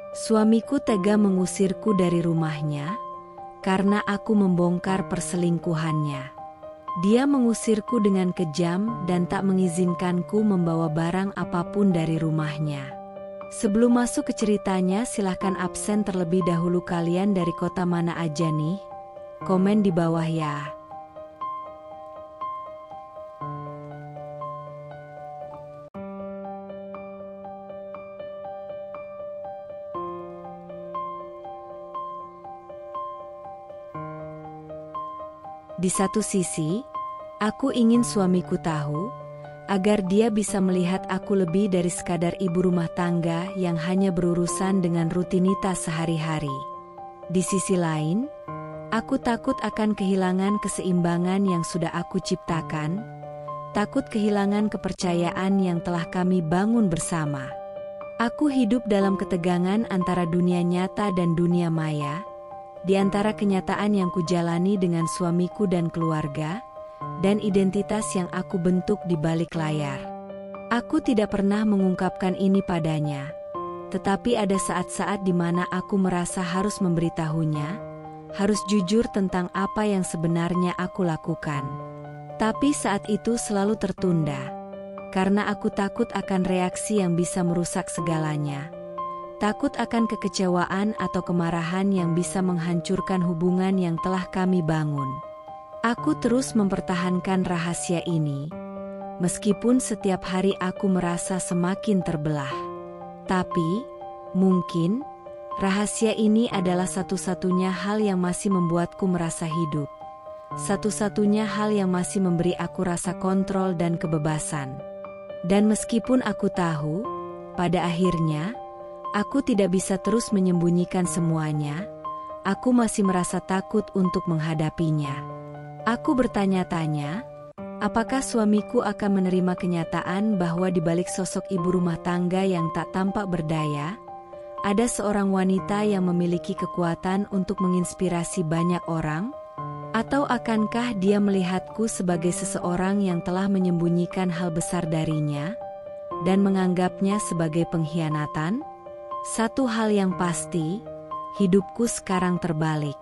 Suamiku tega mengusirku dari rumahnya karena aku membongkar perselingkuhannya. Dia mengusirku dengan kejam dan tak mengizinkanku membawa barang apapun dari rumahnya. Sebelum masuk ke ceritanya, silahkan absen terlebih dahulu. Kalian dari kota mana aja nih? Komen di bawah ya. Di satu sisi, aku ingin suamiku tahu, agar dia bisa melihat aku lebih dari sekadar ibu rumah tangga yang hanya berurusan dengan rutinitas sehari-hari. Di sisi lain, aku takut akan kehilangan keseimbangan yang sudah aku ciptakan, takut kehilangan kepercayaan yang telah kami bangun bersama. Aku hidup dalam ketegangan antara dunia nyata dan dunia maya, di antara kenyataan yang kujalani dengan suamiku dan keluarga, dan identitas yang aku bentuk di balik layar. Aku tidak pernah mengungkapkan ini padanya, tetapi ada saat-saat di mana aku merasa harus memberitahunya, harus jujur tentang apa yang sebenarnya aku lakukan. Tapi saat itu selalu tertunda, karena aku takut akan reaksi yang bisa merusak segalanya. Takut akan kekecewaan atau kemarahan yang bisa menghancurkan hubungan yang telah kami bangun. Aku terus mempertahankan rahasia ini, meskipun setiap hari aku merasa semakin terbelah. Tapi, mungkin, rahasia ini adalah satu-satunya hal yang masih membuatku merasa hidup. Satu-satunya hal yang masih memberi aku rasa kontrol dan kebebasan. Dan meskipun aku tahu, pada akhirnya, aku tidak bisa terus menyembunyikan semuanya, aku masih merasa takut untuk menghadapinya. Aku bertanya-tanya, apakah suamiku akan menerima kenyataan bahwa di balik sosok ibu rumah tangga yang tak tampak berdaya, ada seorang wanita yang memiliki kekuatan untuk menginspirasi banyak orang? Atau akankah dia melihatku sebagai seseorang yang telah menyembunyikan hal besar darinya, dan menganggapnya sebagai pengkhianatan? Satu hal yang pasti, hidupku sekarang terbalik.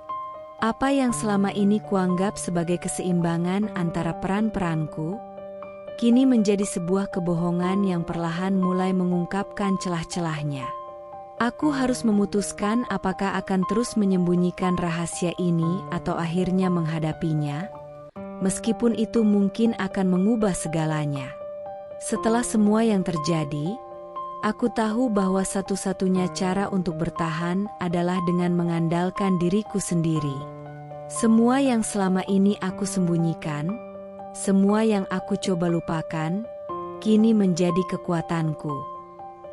Apa yang selama ini kuanggap sebagai keseimbangan antara peran-peranku, kini menjadi sebuah kebohongan yang perlahan mulai mengungkapkan celah-celahnya. Aku harus memutuskan apakah akan terus menyembunyikan rahasia ini atau akhirnya menghadapinya, meskipun itu mungkin akan mengubah segalanya. Setelah semua yang terjadi, aku tahu bahwa satu-satunya cara untuk bertahan adalah dengan mengandalkan diriku sendiri. Semua yang selama ini aku sembunyikan, semua yang aku coba lupakan, kini menjadi kekuatanku.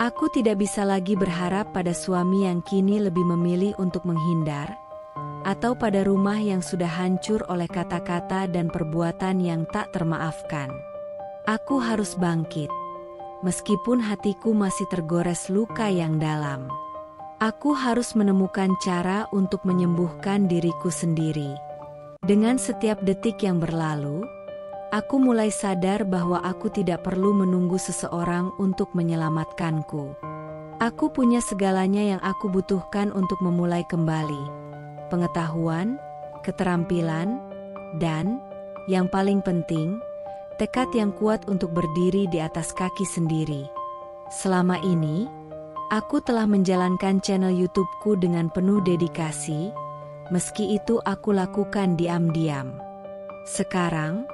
Aku tidak bisa lagi berharap pada suami yang kini lebih memilih untuk menghindar, atau pada rumah yang sudah hancur oleh kata-kata dan perbuatan yang tak termaafkan. Aku harus bangkit. Meskipun hatiku masih tergores luka yang dalam, aku harus menemukan cara untuk menyembuhkan diriku sendiri. Dengan setiap detik yang berlalu, aku mulai sadar bahwa aku tidak perlu menunggu seseorang untuk menyelamatkanku. Aku punya segalanya yang aku butuhkan untuk memulai kembali: pengetahuan, keterampilan, dan, yang paling penting, tekad yang kuat untuk berdiri di atas kaki sendiri. Selama ini, aku telah menjalankan channel YouTube-ku dengan penuh dedikasi, meski itu aku lakukan diam-diam. Sekarang,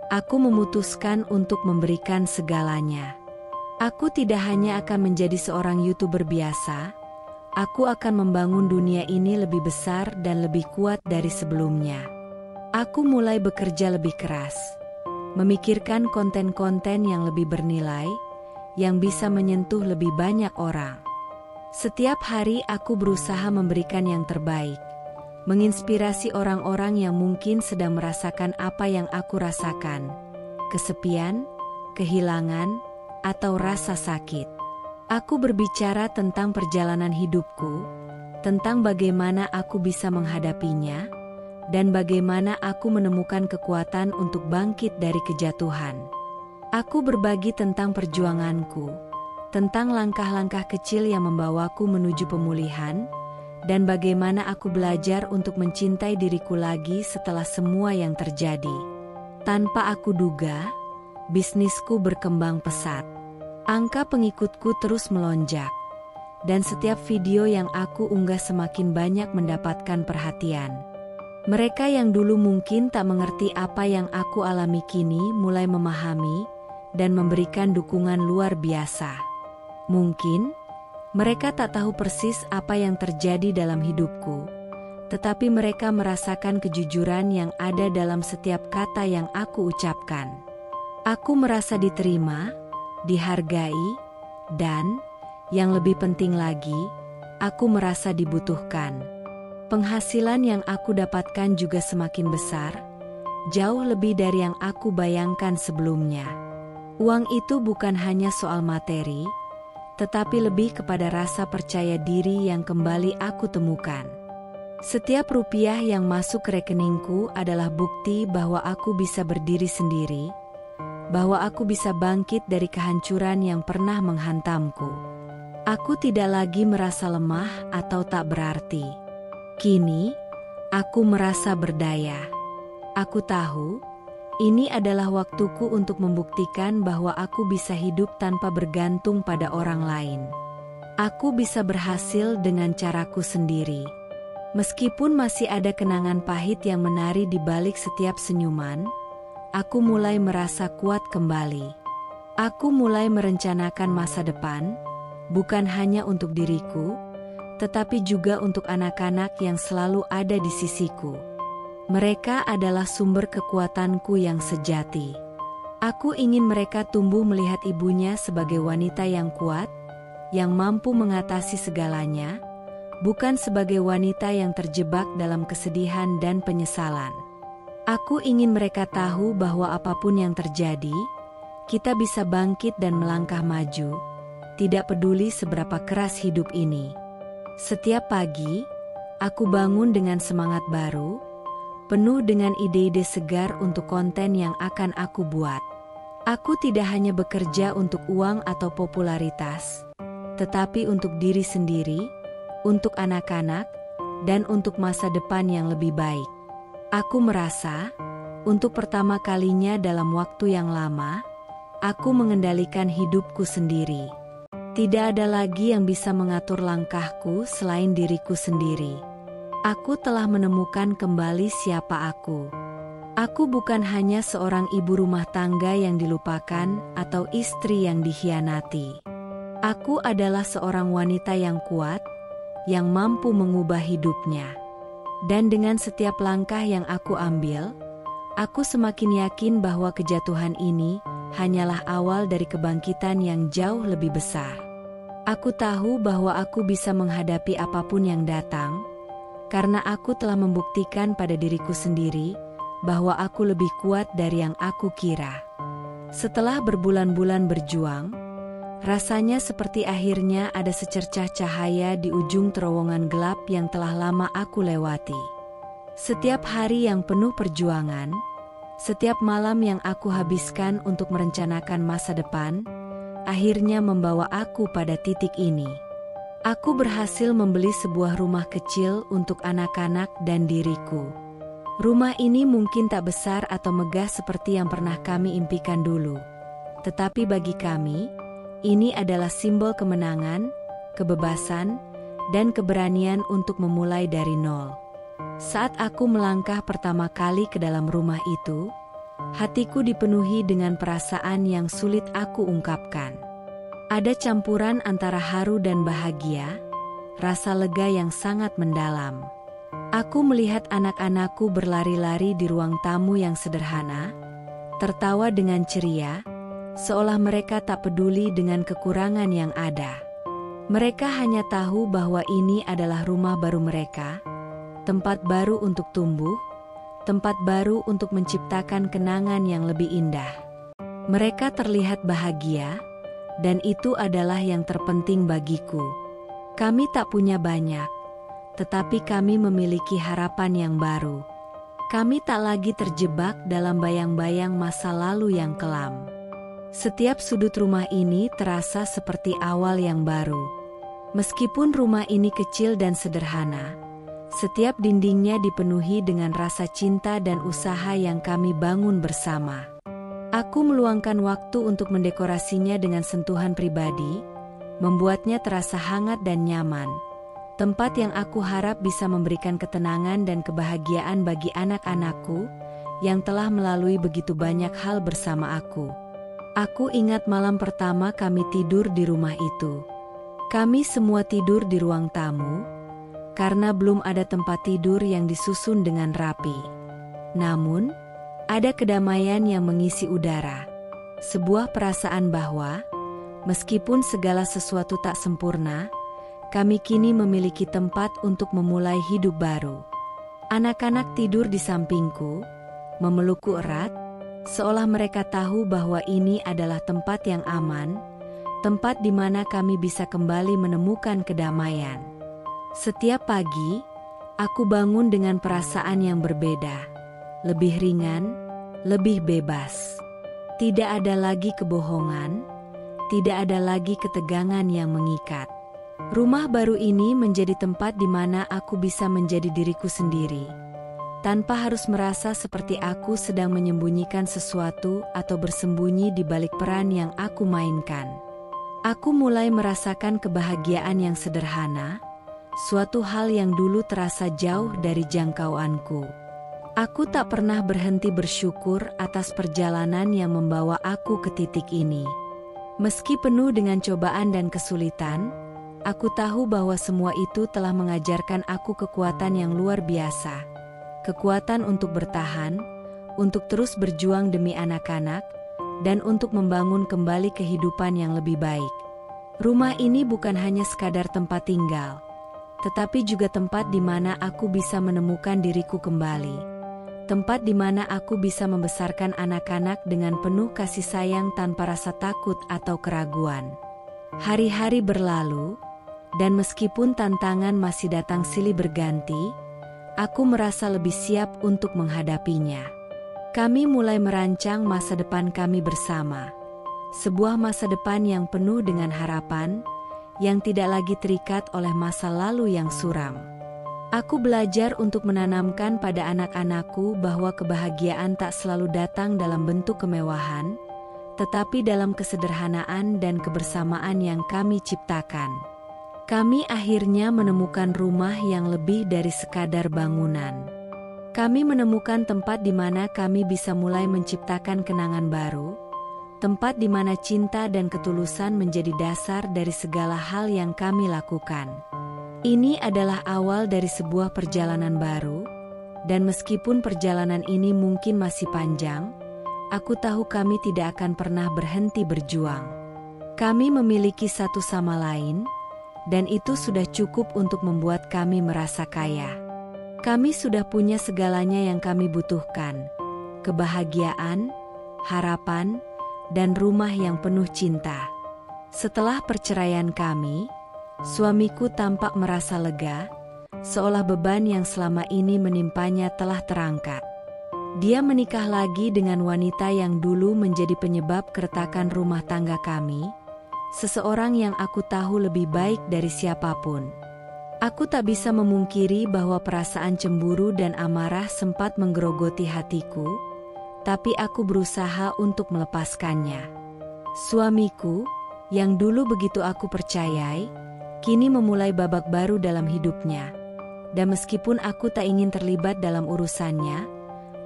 aku memutuskan untuk memberikan segalanya. Aku tidak hanya akan menjadi seorang YouTuber biasa, aku akan membangun dunia ini lebih besar dan lebih kuat dari sebelumnya. Aku mulai bekerja lebih keras, memikirkan konten-konten yang lebih bernilai, yang bisa menyentuh lebih banyak orang. Setiap hari aku berusaha memberikan yang terbaik, menginspirasi orang-orang yang mungkin sedang merasakan apa yang aku rasakan: kesepian, kehilangan, atau rasa sakit. Aku berbicara tentang perjalanan hidupku, tentang bagaimana aku bisa menghadapinya, dan bagaimana aku menemukan kekuatan untuk bangkit dari kejatuhan. Aku berbagi tentang perjuanganku, tentang langkah-langkah kecil yang membawaku menuju pemulihan, dan bagaimana aku belajar untuk mencintai diriku lagi setelah semua yang terjadi. Tanpa aku duga, bisnisku berkembang pesat. Angka pengikutku terus melonjak, dan setiap video yang aku unggah semakin banyak mendapatkan perhatian. Mereka yang dulu mungkin tak mengerti apa yang aku alami kini mulai memahami dan memberikan dukungan luar biasa. Mungkin mereka tak tahu persis apa yang terjadi dalam hidupku, tetapi mereka merasakan kejujuran yang ada dalam setiap kata yang aku ucapkan. Aku merasa diterima, dihargai, dan, yang lebih penting lagi, aku merasa dibutuhkan. Penghasilan yang aku dapatkan juga semakin besar, jauh lebih dari yang aku bayangkan sebelumnya. Uang itu bukan hanya soal materi, tetapi lebih kepada rasa percaya diri yang kembali aku temukan. Setiap rupiah yang masuk ke rekeningku adalah bukti bahwa aku bisa berdiri sendiri, bahwa aku bisa bangkit dari kehancuran yang pernah menghantamku. Aku tidak lagi merasa lemah atau tak berarti. Kini, aku merasa berdaya. Aku tahu, ini adalah waktuku untuk membuktikan bahwa aku bisa hidup tanpa bergantung pada orang lain. Aku bisa berhasil dengan caraku sendiri. Meskipun masih ada kenangan pahit yang menari di balik setiap senyuman, aku mulai merasa kuat kembali. Aku mulai merencanakan masa depan, bukan hanya untuk diriku, tetapi juga untuk anak-anak yang selalu ada di sisiku. Mereka adalah sumber kekuatanku yang sejati. Aku ingin mereka tumbuh melihat ibunya sebagai wanita yang kuat, yang mampu mengatasi segalanya, bukan sebagai wanita yang terjebak dalam kesedihan dan penyesalan. Aku ingin mereka tahu bahwa apapun yang terjadi, kita bisa bangkit dan melangkah maju, tidak peduli seberapa keras hidup ini. Setiap pagi, aku bangun dengan semangat baru, penuh dengan ide-ide segar untuk konten yang akan aku buat. Aku tidak hanya bekerja untuk uang atau popularitas, tetapi untuk diri sendiri, untuk anak-anak, dan untuk masa depan yang lebih baik. Aku merasa, untuk pertama kalinya dalam waktu yang lama, aku mengendalikan hidupku sendiri. Tidak ada lagi yang bisa mengatur langkahku selain diriku sendiri. Aku telah menemukan kembali siapa aku. Aku bukan hanya seorang ibu rumah tangga yang dilupakan atau istri yang dikhianati. Aku adalah seorang wanita yang kuat, yang mampu mengubah hidupnya. Dan dengan setiap langkah yang aku ambil, aku semakin yakin bahwa kejatuhan ini hanyalah awal dari kebangkitan yang jauh lebih besar. Aku tahu bahwa aku bisa menghadapi apapun yang datang, karena aku telah membuktikan pada diriku sendiri bahwa aku lebih kuat dari yang aku kira. Setelah berbulan-bulan berjuang, rasanya seperti akhirnya ada secercah cahaya di ujung terowongan gelap yang telah lama aku lewati. Setiap hari yang penuh perjuangan, setiap malam yang aku habiskan untuk merencanakan masa depan, akhirnya membawa aku pada titik ini. Aku berhasil membeli sebuah rumah kecil untuk anak-anak dan diriku. Rumah ini mungkin tak besar atau megah seperti yang pernah kami impikan dulu. Tetapi bagi kami, ini adalah simbol kemenangan, kebebasan, dan keberanian untuk memulai dari nol. Saat aku melangkah pertama kali ke dalam rumah itu, hatiku dipenuhi dengan perasaan yang sulit aku ungkapkan. Ada campuran antara haru dan bahagia, rasa lega yang sangat mendalam. Aku melihat anak-anakku berlari-lari di ruang tamu yang sederhana, tertawa dengan ceria, seolah mereka tak peduli dengan kekurangan yang ada. Mereka hanya tahu bahwa ini adalah rumah baru mereka, tempat baru untuk tumbuh, tempat baru untuk menciptakan kenangan yang lebih indah. Mereka terlihat bahagia, dan itu adalah yang terpenting bagiku. Kami tak punya banyak, tetapi kami memiliki harapan yang baru. Kami tak lagi terjebak dalam bayang-bayang masa lalu yang kelam. Setiap sudut rumah ini terasa seperti awal yang baru. Meskipun rumah ini kecil dan sederhana, setiap dindingnya dipenuhi dengan rasa cinta dan usaha yang kami bangun bersama. Aku meluangkan waktu untuk mendekorasinya dengan sentuhan pribadi, membuatnya terasa hangat dan nyaman. Tempat yang aku harap bisa memberikan ketenangan dan kebahagiaan bagi anak-anakku yang telah melalui begitu banyak hal bersama aku. Aku ingat malam pertama kami tidur di rumah itu. Kami semua tidur di ruang tamu, karena belum ada tempat tidur yang disusun dengan rapi. Namun, ada kedamaian yang mengisi udara. Sebuah perasaan bahwa, meskipun segala sesuatu tak sempurna, kami kini memiliki tempat untuk memulai hidup baru. Anak-anak tidur di sampingku, memelukku erat, seolah mereka tahu bahwa ini adalah tempat yang aman, tempat di mana kami bisa kembali menemukan kedamaian. Setiap pagi, aku bangun dengan perasaan yang berbeda, lebih ringan, lebih bebas. Tidak ada lagi kebohongan, tidak ada lagi ketegangan yang mengikat. Rumah baru ini menjadi tempat di mana aku bisa menjadi diriku sendiri, tanpa harus merasa seperti aku sedang menyembunyikan sesuatu atau bersembunyi di balik peran yang aku mainkan. Aku mulai merasakan kebahagiaan yang sederhana, suatu hal yang dulu terasa jauh dari jangkauanku. Aku tak pernah berhenti bersyukur atas perjalanan yang membawa aku ke titik ini. Meski penuh dengan cobaan dan kesulitan, aku tahu bahwa semua itu telah mengajarkan aku kekuatan yang luar biasa. Kekuatan untuk bertahan, untuk terus berjuang demi anak-anak, dan untuk membangun kembali kehidupan yang lebih baik. Rumah ini bukan hanya sekadar tempat tinggal, tetapi juga tempat di mana aku bisa menemukan diriku kembali. Tempat di mana aku bisa membesarkan anak-anak dengan penuh kasih sayang tanpa rasa takut atau keraguan. Hari-hari berlalu, dan meskipun tantangan masih datang silih berganti, aku merasa lebih siap untuk menghadapinya. Kami mulai merancang masa depan kami bersama. Sebuah masa depan yang penuh dengan harapan, yang tidak lagi terikat oleh masa lalu yang suram. Aku belajar untuk menanamkan pada anak-anakku bahwa kebahagiaan tak selalu datang dalam bentuk kemewahan, tetapi dalam kesederhanaan dan kebersamaan yang kami ciptakan. Kami akhirnya menemukan rumah yang lebih dari sekadar bangunan. Kami menemukan tempat di mana kami bisa mulai menciptakan kenangan baru, tempat di mana cinta dan ketulusan menjadi dasar dari segala hal yang kami lakukan. Ini adalah awal dari sebuah perjalanan baru, dan meskipun perjalanan ini mungkin masih panjang, aku tahu kami tidak akan pernah berhenti berjuang. Kami memiliki satu sama lain, dan itu sudah cukup untuk membuat kami merasa kaya. Kami sudah punya segalanya yang kami butuhkan: kebahagiaan, harapan, dan rumah yang penuh cinta. Setelah perceraian kami, suamiku tampak merasa lega, seolah beban yang selama ini menimpanya telah terangkat. Dia menikah lagi dengan wanita yang dulu menjadi penyebab keretakan rumah tangga kami, seseorang yang aku tahu lebih baik dari siapapun. Aku tak bisa memungkiri bahwa perasaan cemburu dan amarah sempat menggerogoti hatiku, tapi aku berusaha untuk melepaskannya. Suamiku, yang dulu begitu aku percayai, kini memulai babak baru dalam hidupnya. Dan meskipun aku tak ingin terlibat dalam urusannya,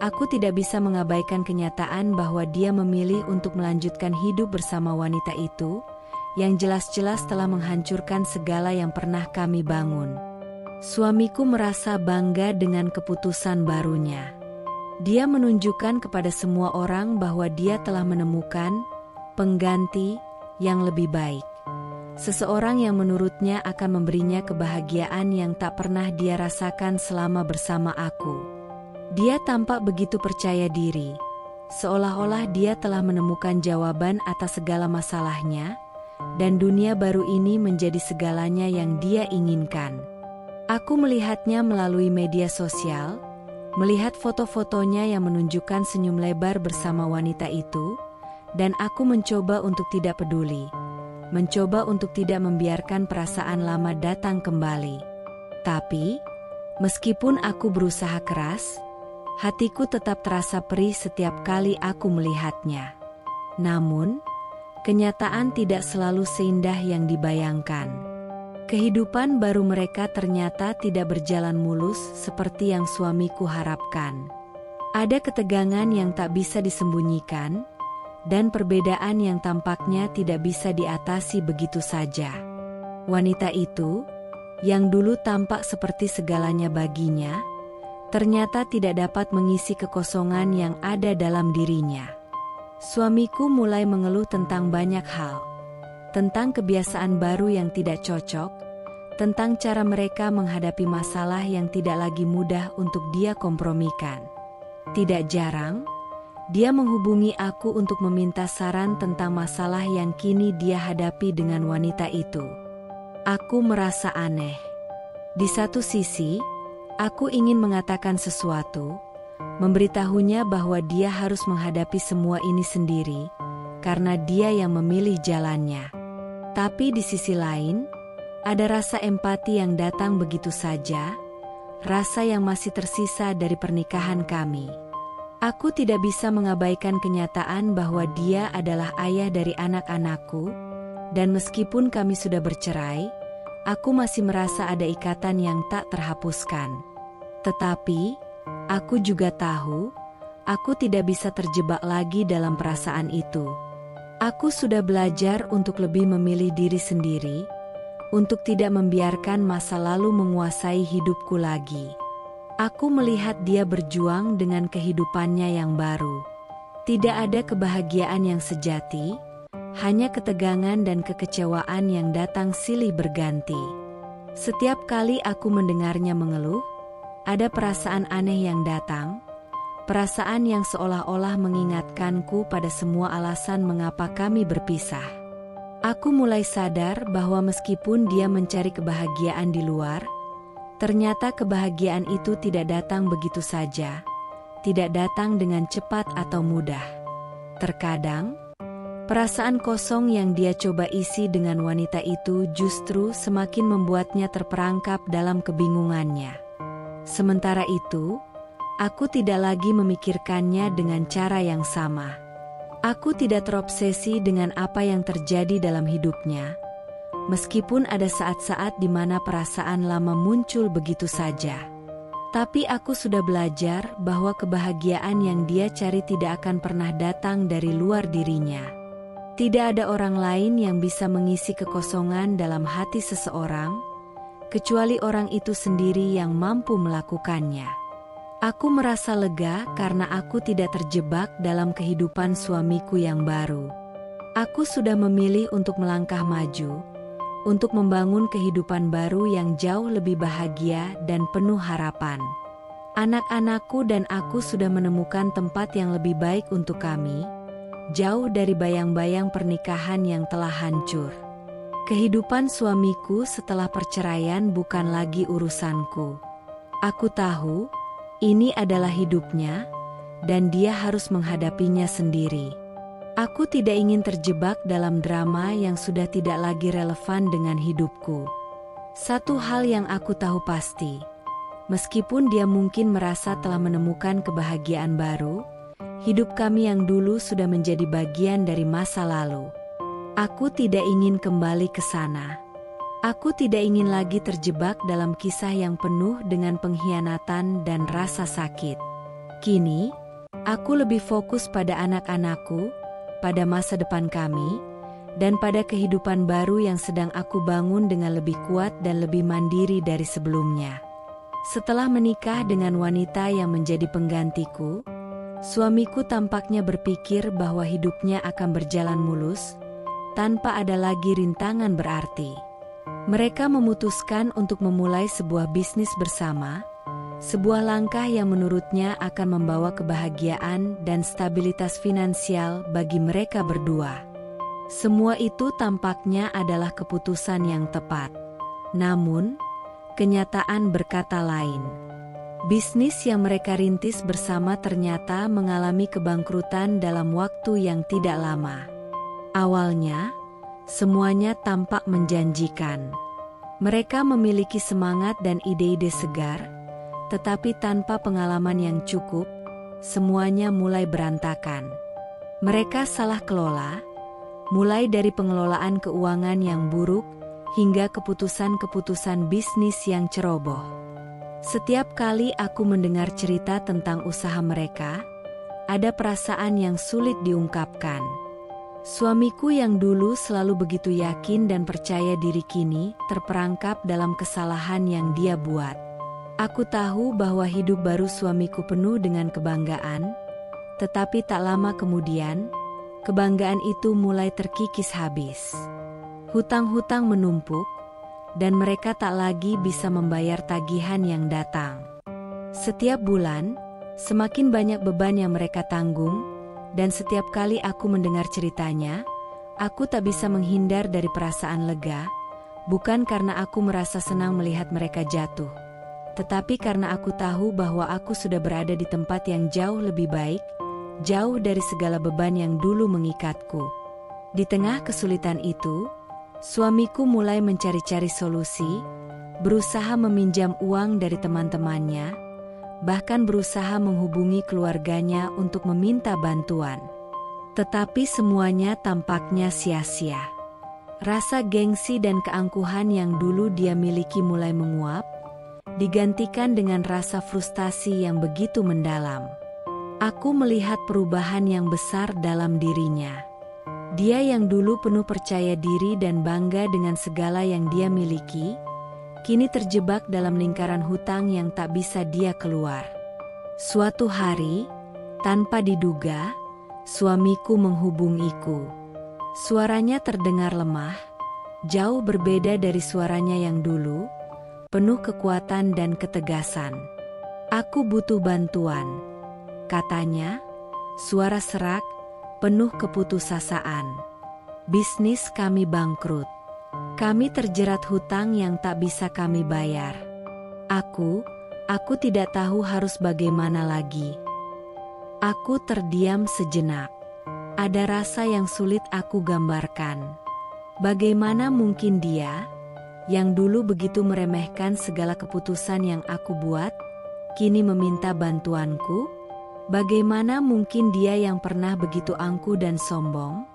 aku tidak bisa mengabaikan kenyataan bahwa dia memilih untuk melanjutkan hidup bersama wanita itu, yang jelas-jelas telah menghancurkan segala yang pernah kami bangun. Suamiku merasa bangga dengan keputusan barunya. Dia menunjukkan kepada semua orang bahwa dia telah menemukan pengganti yang lebih baik. Seseorang yang menurutnya akan memberinya kebahagiaan yang tak pernah dia rasakan selama bersama aku. Dia tampak begitu percaya diri, seolah-olah dia telah menemukan jawaban atas segala masalahnya, dan dunia baru ini menjadi segalanya yang dia inginkan. Aku melihatnya melalui media sosial, melihat foto-fotonya yang menunjukkan senyum lebar bersama wanita itu, Dan aku mencoba untuk tidak peduli. Mencoba untuk tidak membiarkan perasaan lama datang kembali. Tapi, meskipun aku berusaha keras, hatiku tetap terasa perih setiap kali aku melihatnya. Namun, kenyataan tidak selalu seindah yang dibayangkan. Kehidupan baru mereka ternyata tidak berjalan mulus seperti yang suamiku harapkan. Ada ketegangan yang tak bisa disembunyikan, dan perbedaan yang tampaknya tidak bisa diatasi begitu saja. Wanita itu, yang dulu tampak seperti segalanya baginya, ternyata tidak dapat mengisi kekosongan yang ada dalam dirinya. Suamiku mulai mengeluh tentang banyak hal. Tentang kebiasaan baru yang tidak cocok, tentang cara mereka menghadapi masalah yang tidak lagi mudah untuk dia kompromikan. Tidak jarang, dia menghubungi aku untuk meminta saran tentang masalah yang kini dia hadapi dengan wanita itu. Aku merasa aneh. Di satu sisi, aku ingin mengatakan sesuatu, memberitahunya bahwa dia harus menghadapi semua ini sendiri, karena dia yang memilih jalannya. Tapi di sisi lain, ada rasa empati yang datang begitu saja, rasa yang masih tersisa dari pernikahan kami. Aku tidak bisa mengabaikan kenyataan bahwa dia adalah ayah dari anak-anakku, dan meskipun kami sudah bercerai, aku masih merasa ada ikatan yang tak terhapuskan. Tetapi, aku juga tahu, aku tidak bisa terjebak lagi dalam perasaan itu. Aku sudah belajar untuk lebih memilih diri sendiri, untuk tidak membiarkan masa lalu menguasai hidupku lagi. Aku melihat dia berjuang dengan kehidupannya yang baru. Tidak ada kebahagiaan yang sejati, hanya ketegangan dan kekecewaan yang datang silih berganti. Setiap kali aku mendengarnya mengeluh, ada perasaan aneh yang datang, perasaan yang seolah-olah mengingatkanku pada semua alasan mengapa kami berpisah. Aku mulai sadar bahwa meskipun dia mencari kebahagiaan di luar, ternyata kebahagiaan itu tidak datang begitu saja, tidak datang dengan cepat atau mudah. Terkadang, perasaan kosong yang dia coba isi dengan wanita itu justru semakin membuatnya terperangkap dalam kebingungannya. Sementara itu, aku tidak lagi memikirkannya dengan cara yang sama. Aku tidak terobsesi dengan apa yang terjadi dalam hidupnya, meskipun ada saat-saat di mana perasaan lama muncul begitu saja. Tapi aku sudah belajar bahwa kebahagiaan yang dia cari tidak akan pernah datang dari luar dirinya. Tidak ada orang lain yang bisa mengisi kekosongan dalam hati seseorang, kecuali orang itu sendiri yang mampu melakukannya. Aku merasa lega karena aku tidak terjebak dalam kehidupan suamiku yang baru. Aku sudah memilih untuk melangkah maju, untuk membangun kehidupan baru yang jauh lebih bahagia dan penuh harapan. Anak-anakku dan aku sudah menemukan tempat yang lebih baik untuk kami, jauh dari bayang-bayang pernikahan yang telah hancur. Kehidupan suamiku setelah perceraian bukan lagi urusanku. Aku tahu, ini adalah hidupnya, dan dia harus menghadapinya sendiri. Aku tidak ingin terjebak dalam drama yang sudah tidak lagi relevan dengan hidupku. Satu hal yang aku tahu pasti, meskipun dia mungkin merasa telah menemukan kebahagiaan baru, hidup kami yang dulu sudah menjadi bagian dari masa lalu. Aku tidak ingin kembali ke sana. Aku tidak ingin lagi terjebak dalam kisah yang penuh dengan pengkhianatan dan rasa sakit. Kini, aku lebih fokus pada anak-anakku, pada masa depan kami, dan pada kehidupan baru yang sedang aku bangun dengan lebih kuat dan lebih mandiri dari sebelumnya. Setelah menikah dengan wanita yang menjadi penggantiku, suamiku tampaknya berpikir bahwa hidupnya akan berjalan mulus, tanpa ada lagi rintangan berarti. Mereka memutuskan untuk memulai sebuah bisnis bersama, sebuah langkah yang menurutnya akan membawa kebahagiaan dan stabilitas finansial bagi mereka berdua. Semua itu tampaknya adalah keputusan yang tepat. Namun, kenyataan berkata lain. Bisnis yang mereka rintis bersama ternyata mengalami kebangkrutan dalam waktu yang tidak lama. Awalnya, semuanya tampak menjanjikan. Mereka memiliki semangat dan ide-ide segar, tetapi tanpa pengalaman yang cukup, semuanya mulai berantakan. Mereka salah kelola, mulai dari pengelolaan keuangan yang buruk hingga keputusan-keputusan bisnis yang ceroboh. Setiap kali aku mendengar cerita tentang usaha mereka, ada perasaan yang sulit diungkapkan. Suamiku yang dulu selalu begitu yakin dan percaya diri kini terperangkap dalam kesalahan yang dia buat. Aku tahu bahwa hidup baru suamiku penuh dengan kebanggaan, tetapi tak lama kemudian, kebanggaan itu mulai terkikis habis. Hutang-hutang menumpuk, dan mereka tak lagi bisa membayar tagihan yang datang. Setiap bulan, semakin banyak beban yang mereka tanggung, dan setiap kali aku mendengar ceritanya, aku tak bisa menghindar dari perasaan lega, bukan karena aku merasa senang melihat mereka jatuh, tetapi karena aku tahu bahwa aku sudah berada di tempat yang jauh lebih baik, jauh dari segala beban yang dulu mengikatku. Di tengah kesulitan itu, suamiku mulai mencari-cari solusi, berusaha meminjam uang dari teman-temannya, bahkan berusaha menghubungi keluarganya untuk meminta bantuan. Tetapi semuanya tampaknya sia-sia. Rasa gengsi dan keangkuhan yang dulu dia miliki mulai menguap, digantikan dengan rasa frustasi yang begitu mendalam. Aku melihat perubahan yang besar dalam dirinya. Dia yang dulu penuh percaya diri dan bangga dengan segala yang dia miliki, kini terjebak dalam lingkaran hutang yang tak bisa dia keluar. Suatu hari, tanpa diduga, suamiku menghubungiku. Suaranya terdengar lemah, jauh berbeda dari suaranya yang dulu, penuh kekuatan dan ketegasan. "Aku butuh bantuan," katanya, suara serak, penuh keputusasaan. "Bisnis kami bangkrut. Kami terjerat hutang yang tak bisa kami bayar. Aku tidak tahu harus bagaimana lagi." Aku terdiam sejenak. Ada rasa yang sulit aku gambarkan. Bagaimana mungkin dia, yang dulu begitu meremehkan segala keputusan yang aku buat, kini meminta bantuanku? Bagaimana mungkin dia yang pernah begitu angkuh dan sombong,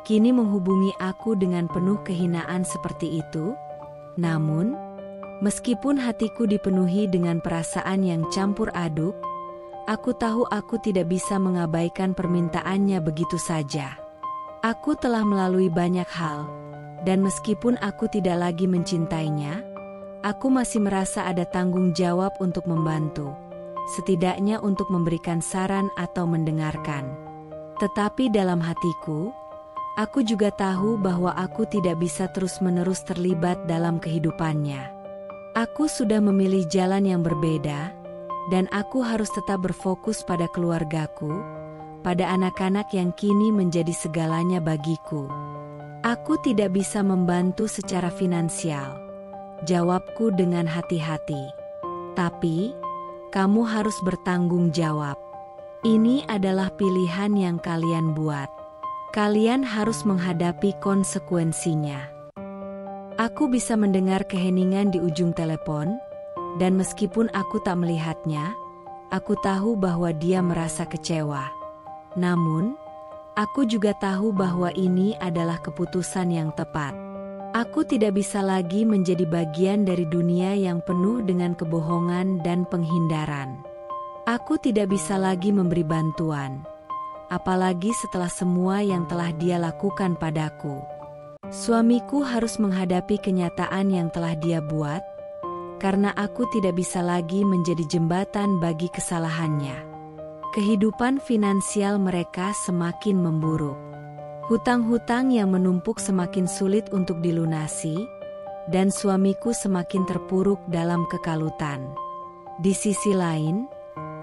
kini menghubungi aku dengan penuh kehinaan seperti itu? Namun, meskipun hatiku dipenuhi dengan perasaan yang campur aduk, aku tahu aku tidak bisa mengabaikan permintaannya begitu saja. Aku telah melalui banyak hal, dan meskipun aku tidak lagi mencintainya, aku masih merasa ada tanggung jawab untuk membantu. Setidaknya untuk memberikan saran atau mendengarkan. Tetapi dalam hatiku, aku juga tahu bahwa aku tidak bisa terus-menerus terlibat dalam kehidupannya. Aku sudah memilih jalan yang berbeda, dan aku harus tetap berfokus pada keluargaku, pada anak-anak yang kini menjadi segalanya bagiku. Aku tidak bisa membantu secara finansial, jawabku dengan hati-hati. Tapi, kamu harus bertanggung jawab. Ini adalah pilihan yang kalian buat. Kalian harus menghadapi konsekuensinya. Aku bisa mendengar keheningan di ujung telepon, dan meskipun aku tak melihatnya, aku tahu bahwa dia merasa kecewa. Namun, aku juga tahu bahwa ini adalah keputusan yang tepat. Aku tidak bisa lagi menjadi bagian dari dunia yang penuh dengan kebohongan dan penghindaran. Aku tidak bisa lagi memberi bantuan, apalagi setelah semua yang telah dia lakukan padaku. Suamiku harus menghadapi kenyataan yang telah dia buat, karena aku tidak bisa lagi menjadi jembatan bagi kesalahannya. Kehidupan finansial mereka semakin memburuk. Hutang-hutang yang menumpuk semakin sulit untuk dilunasi, dan suamiku semakin terpuruk dalam kekalutan. Di sisi lain,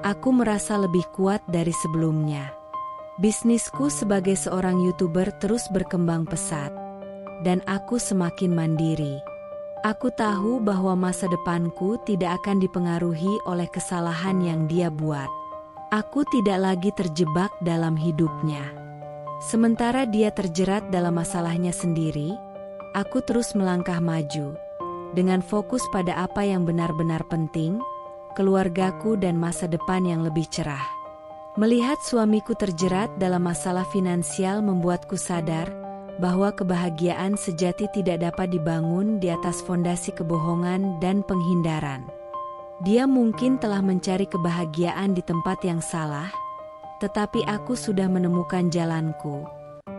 aku merasa lebih kuat dari sebelumnya. Bisnisku sebagai seorang YouTuber terus berkembang pesat, dan aku semakin mandiri. Aku tahu bahwa masa depanku tidak akan dipengaruhi oleh kesalahan yang dia buat. Aku tidak lagi terjebak dalam hidupnya. Sementara dia terjerat dalam masalahnya sendiri, aku terus melangkah maju, dengan fokus pada apa yang benar-benar penting, keluargaku dan masa depan yang lebih cerah. Melihat suamiku terjerat dalam masalah finansial membuatku sadar bahwa kebahagiaan sejati tidak dapat dibangun di atas fondasi kebohongan dan penghindaran. Dia mungkin telah mencari kebahagiaan di tempat yang salah, tetapi aku sudah menemukan jalanku,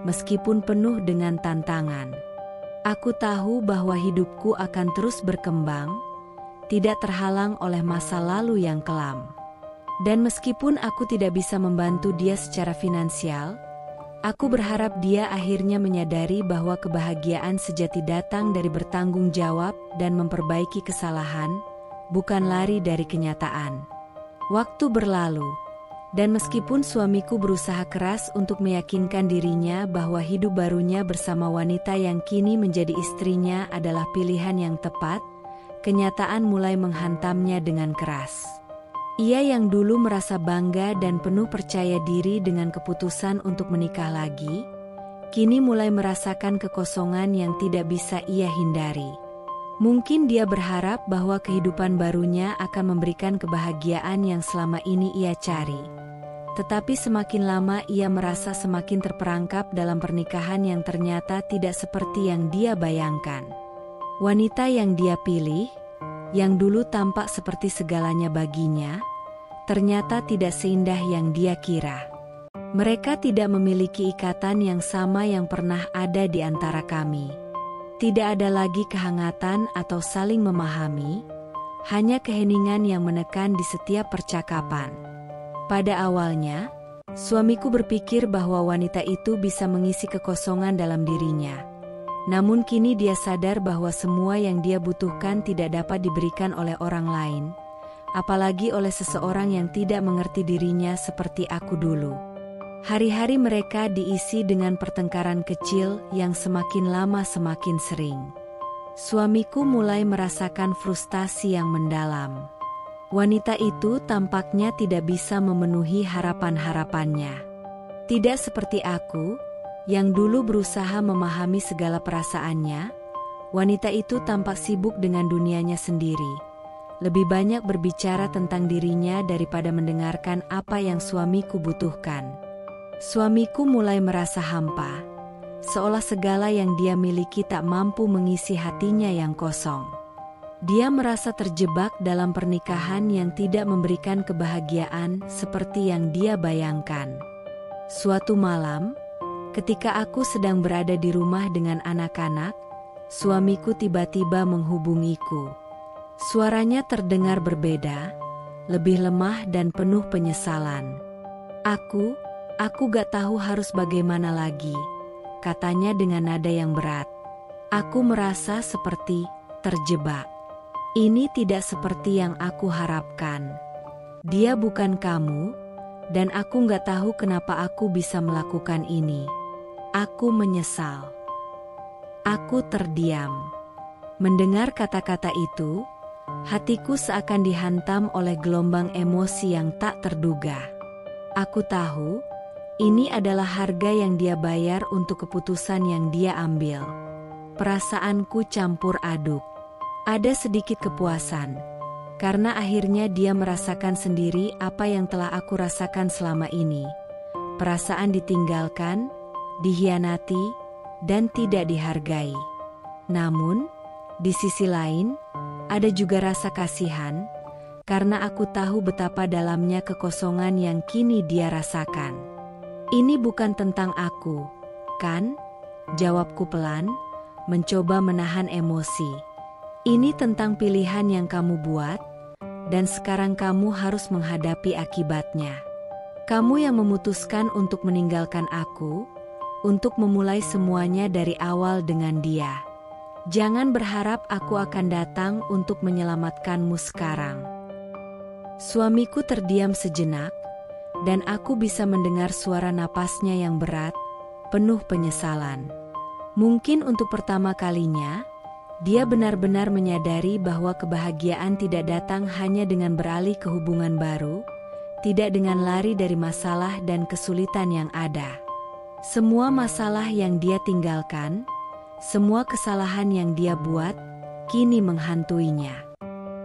meskipun penuh dengan tantangan. Aku tahu bahwa hidupku akan terus berkembang, tidak terhalang oleh masa lalu yang kelam. Dan meskipun aku tidak bisa membantu dia secara finansial, aku berharap dia akhirnya menyadari bahwa kebahagiaan sejati datang dari bertanggung jawab dan memperbaiki kesalahan, bukan lari dari kenyataan. Waktu berlalu, dan meskipun suamiku berusaha keras untuk meyakinkan dirinya bahwa hidup barunya bersama wanita yang kini menjadi istrinya adalah pilihan yang tepat, kenyataan mulai menghantamnya dengan keras. Ia yang dulu merasa bangga dan penuh percaya diri dengan keputusan untuk menikah lagi, kini mulai merasakan kekosongan yang tidak bisa ia hindari. Mungkin dia berharap bahwa kehidupan barunya akan memberikan kebahagiaan yang selama ini ia cari. Tetapi semakin lama ia merasa semakin terperangkap dalam pernikahan yang ternyata tidak seperti yang dia bayangkan. Wanita yang dia pilih, yang dulu tampak seperti segalanya baginya, ternyata tidak seindah yang dia kira. Mereka tidak memiliki ikatan yang sama yang pernah ada di antara kami. Tidak ada lagi kehangatan atau saling memahami, hanya keheningan yang menekan di setiap percakapan. Pada awalnya, suamiku berpikir bahwa wanita itu bisa mengisi kekosongan dalam dirinya. Namun kini dia sadar bahwa semua yang dia butuhkan tidak dapat diberikan oleh orang lain, apalagi oleh seseorang yang tidak mengerti dirinya seperti aku dulu. Hari-hari mereka diisi dengan pertengkaran kecil yang semakin lama semakin sering. Suamiku mulai merasakan frustasi yang mendalam. Wanita itu tampaknya tidak bisa memenuhi harapan-harapannya. Tidak seperti aku, yang dulu berusaha memahami segala perasaannya, wanita itu tampak sibuk dengan dunianya sendiri. Lebih banyak berbicara tentang dirinya daripada mendengarkan apa yang suamiku butuhkan. Suamiku mulai merasa hampa, seolah segala yang dia miliki tak mampu mengisi hatinya yang kosong. Dia merasa terjebak dalam pernikahan yang tidak memberikan kebahagiaan seperti yang dia bayangkan. Suatu malam, ketika aku sedang berada di rumah dengan anak-anak, suamiku tiba-tiba menghubungiku. Suaranya terdengar berbeda, lebih lemah dan penuh penyesalan. Aku gak tahu harus bagaimana lagi, katanya dengan nada yang berat. Aku merasa seperti terjebak. Ini tidak seperti yang aku harapkan. Dia bukan kamu, dan aku gak tahu kenapa aku bisa melakukan ini. Aku menyesal. Aku terdiam. Mendengar kata-kata itu, hatiku seakan dihantam oleh gelombang emosi yang tak terduga. Aku tahu, ini adalah harga yang dia bayar untuk keputusan yang dia ambil. Perasaanku campur aduk. Ada sedikit kepuasan, karena akhirnya dia merasakan sendiri apa yang telah aku rasakan selama ini. Perasaan ditinggalkan, dihianati, dan tidak dihargai. Namun, di sisi lain, ada juga rasa kasihan, karena aku tahu betapa dalamnya kekosongan yang kini dia rasakan. Ini bukan tentang aku, kan? Jawabku pelan, mencoba menahan emosi. Ini tentang pilihan yang kamu buat, dan sekarang kamu harus menghadapi akibatnya. Kamu yang memutuskan untuk meninggalkan aku, untuk memulai semuanya dari awal dengan dia. Jangan berharap aku akan datang untuk menyelamatkanmu sekarang. Suamiku terdiam sejenak, dan aku bisa mendengar suara napasnya yang berat, penuh penyesalan. Mungkin untuk pertama kalinya, Dia benar-benar menyadari bahwa kebahagiaan tidak datang hanya dengan beralih ke hubungan baru, tidak dengan lari dari masalah dan kesulitan yang ada. Semua masalah yang dia tinggalkan, semua kesalahan yang dia buat, kini menghantuinya.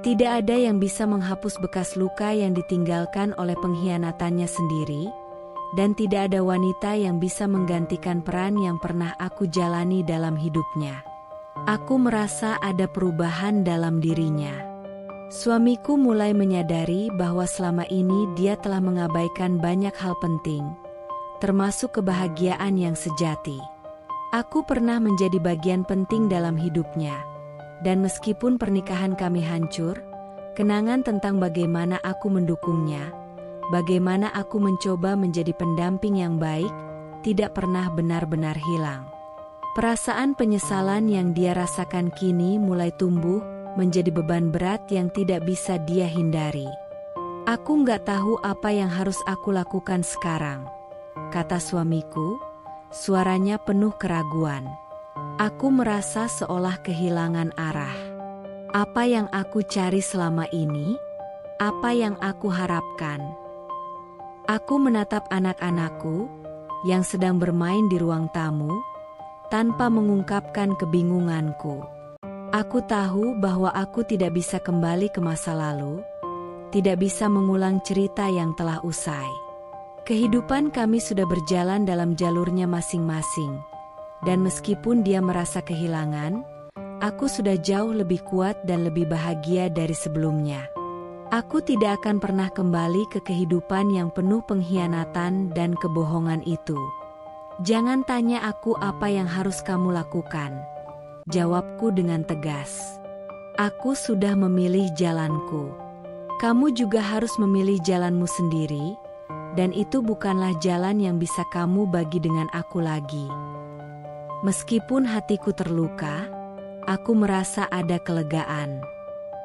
Tidak ada yang bisa menghapus bekas luka yang ditinggalkan oleh pengkhianatannya sendiri, dan tidak ada wanita yang bisa menggantikan peran yang pernah aku jalani dalam hidupnya. Aku merasa ada perubahan dalam dirinya. Suamiku mulai menyadari bahwa selama ini dia telah mengabaikan banyak hal penting, termasuk kebahagiaan yang sejati. Aku pernah menjadi bagian penting dalam hidupnya, dan meskipun pernikahan kami hancur, kenangan tentang bagaimana aku mendukungnya, bagaimana aku mencoba menjadi pendamping yang baik, tidak pernah benar-benar hilang. Perasaan penyesalan yang dia rasakan kini mulai tumbuh menjadi beban berat yang tidak bisa dia hindari. Aku nggak tahu apa yang harus aku lakukan sekarang, kata suamiku, suaranya penuh keraguan. Aku merasa seolah kehilangan arah. Apa yang aku cari selama ini? Apa yang aku harapkan? Aku menatap anak-anakku yang sedang bermain di ruang tamu, tanpa mengungkapkan kebingunganku. Aku tahu bahwa aku tidak bisa kembali ke masa lalu, tidak bisa mengulang cerita yang telah usai. Kehidupan kami sudah berjalan dalam jalurnya masing-masing, dan meskipun dia merasa kehilangan, aku sudah jauh lebih kuat dan lebih bahagia dari sebelumnya. Aku tidak akan pernah kembali ke kehidupan yang penuh pengkhianatan dan kebohongan itu. Jangan tanya aku apa yang harus kamu lakukan, jawabku dengan tegas. Aku sudah memilih jalanku. Kamu juga harus memilih jalanmu sendiri, dan itu bukanlah jalan yang bisa kamu bagi dengan aku lagi. Meskipun hatiku terluka, aku merasa ada kelegaan.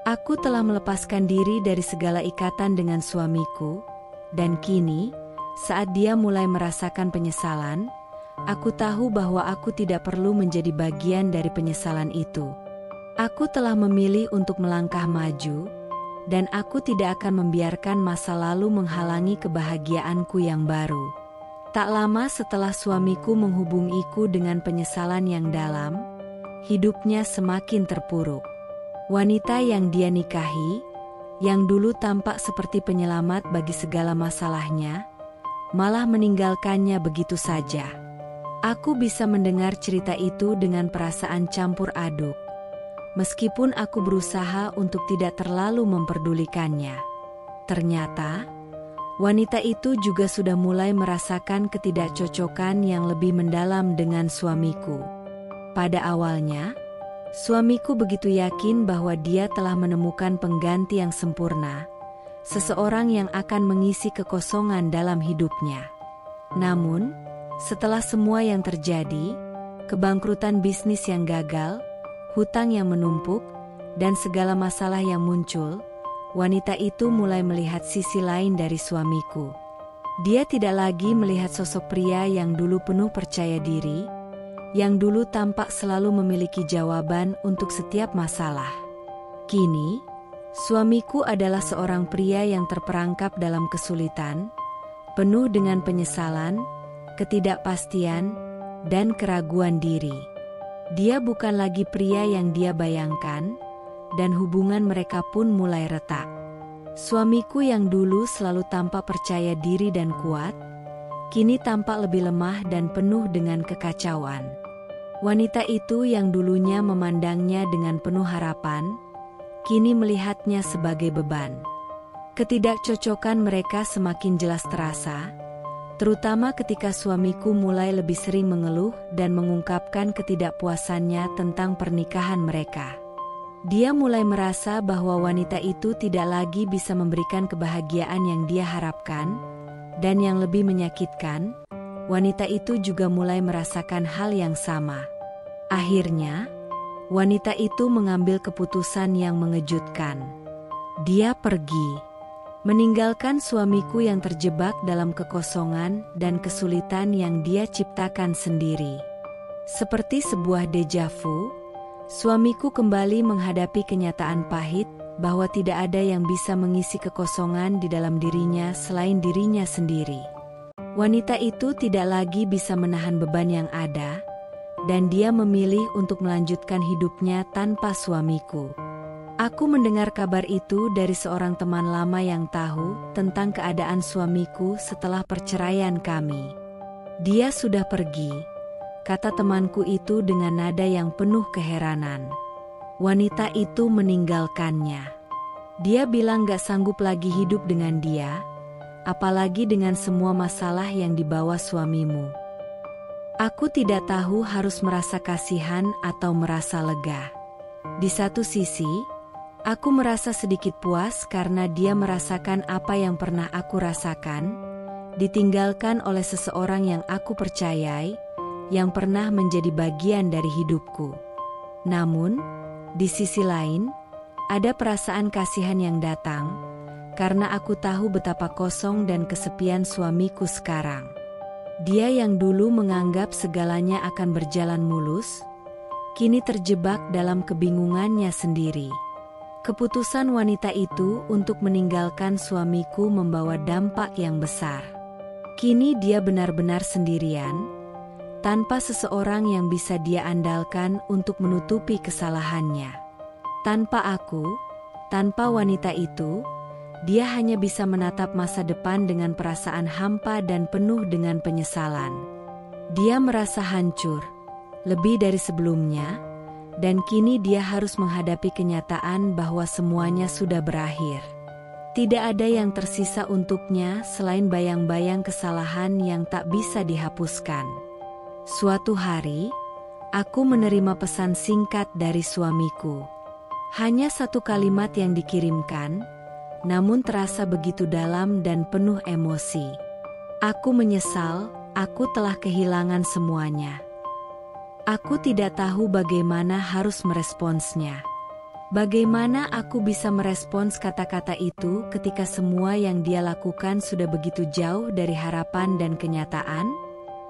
Aku telah melepaskan diri dari segala ikatan dengan suamiku, dan kini, saat dia mulai merasakan penyesalan, aku tahu bahwa aku tidak perlu menjadi bagian dari penyesalan itu. Aku telah memilih untuk melangkah maju, dan aku tidak akan membiarkan masa lalu menghalangi kebahagiaanku yang baru. Tak lama setelah suamiku menghubungiku dengan penyesalan yang dalam, hidupnya semakin terpuruk. Wanita yang dia nikahi, yang dulu tampak seperti penyelamat bagi segala masalahnya, malah meninggalkannya begitu saja. Aku bisa mendengar cerita itu dengan perasaan campur aduk, meskipun aku berusaha untuk tidak terlalu memperdulikannya. Ternyata, wanita itu juga sudah mulai merasakan ketidakcocokan yang lebih mendalam dengan suamiku. Pada awalnya, suamiku begitu yakin bahwa dia telah menemukan pengganti yang sempurna, seseorang yang akan mengisi kekosongan dalam hidupnya. Namun, setelah semua yang terjadi, kebangkrutan bisnis yang gagal, hutang yang menumpuk, dan segala masalah yang muncul, wanita itu mulai melihat sisi lain dari suamiku. Dia tidak lagi melihat sosok pria yang dulu penuh percaya diri, yang dulu tampak selalu memiliki jawaban untuk setiap masalah. Kini, suamiku adalah seorang pria yang terperangkap dalam kesulitan, penuh dengan penyesalan, ketidakpastian, dan keraguan diri. Dia bukan lagi pria yang dia bayangkan, dan hubungan mereka pun mulai retak. Suamiku yang dulu selalu tampak percaya diri dan kuat, kini tampak lebih lemah dan penuh dengan kekacauan. Wanita itu yang dulunya memandangnya dengan penuh harapan, kini melihatnya sebagai beban. Ketidakcocokan mereka semakin jelas terasa, terutama ketika suamiku mulai lebih sering mengeluh dan mengungkapkan ketidakpuasannya tentang pernikahan mereka. Dia mulai merasa bahwa wanita itu tidak lagi bisa memberikan kebahagiaan yang dia harapkan, dan yang lebih menyakitkan, wanita itu juga mulai merasakan hal yang sama. Akhirnya, wanita itu mengambil keputusan yang mengejutkan. Dia pergi, meninggalkan suamiku yang terjebak dalam kekosongan dan kesulitan yang dia ciptakan sendiri. Seperti sebuah deja vu, Suamiku kembali menghadapi kenyataan pahit bahwa tidak ada yang bisa mengisi kekosongan di dalam dirinya selain dirinya sendiri. Wanita itu tidak lagi bisa menahan beban yang ada, dan dia memilih untuk melanjutkan hidupnya tanpa suamiku. Aku mendengar kabar itu dari seorang teman lama yang tahu tentang keadaan suamiku setelah perceraian kami. "Dia sudah pergi," kata temanku itu dengan nada yang penuh keheranan. "Wanita itu meninggalkannya. Dia bilang gak sanggup lagi hidup dengan dia, apalagi dengan semua masalah yang dibawa suamimu." Aku tidak tahu harus merasa kasihan atau merasa lega. Di satu sisi, aku merasa sedikit puas karena dia merasakan apa yang pernah aku rasakan, ditinggalkan oleh seseorang yang aku percayai, yang pernah menjadi bagian dari hidupku. Namun, di sisi lain, ada perasaan kasihan yang datang, karena aku tahu betapa kosong dan kesepian suamiku sekarang. Dia yang dulu menganggap segalanya akan berjalan mulus, kini terjebak dalam kebingungannya sendiri. Keputusan wanita itu untuk meninggalkan suamiku membawa dampak yang besar. Kini dia benar-benar sendirian, tanpa seseorang yang bisa dia andalkan untuk menutupi kesalahannya. Tanpa aku, tanpa wanita itu, dia hanya bisa menatap masa depan dengan perasaan hampa dan penuh dengan penyesalan. Dia merasa hancur, lebih dari sebelumnya, dan kini dia harus menghadapi kenyataan bahwa semuanya sudah berakhir. Tidak ada yang tersisa untuknya selain bayang-bayang kesalahan yang tak bisa dihapuskan. Suatu hari, aku menerima pesan singkat dari suamiku. Hanya satu kalimat yang dikirimkan, namun terasa begitu dalam dan penuh emosi. "Aku menyesal, aku telah kehilangan semuanya." Aku tidak tahu bagaimana harus meresponsnya. Bagaimana aku bisa merespons kata-kata itu ketika semua yang dia lakukan sudah begitu jauh dari harapan dan kenyataan?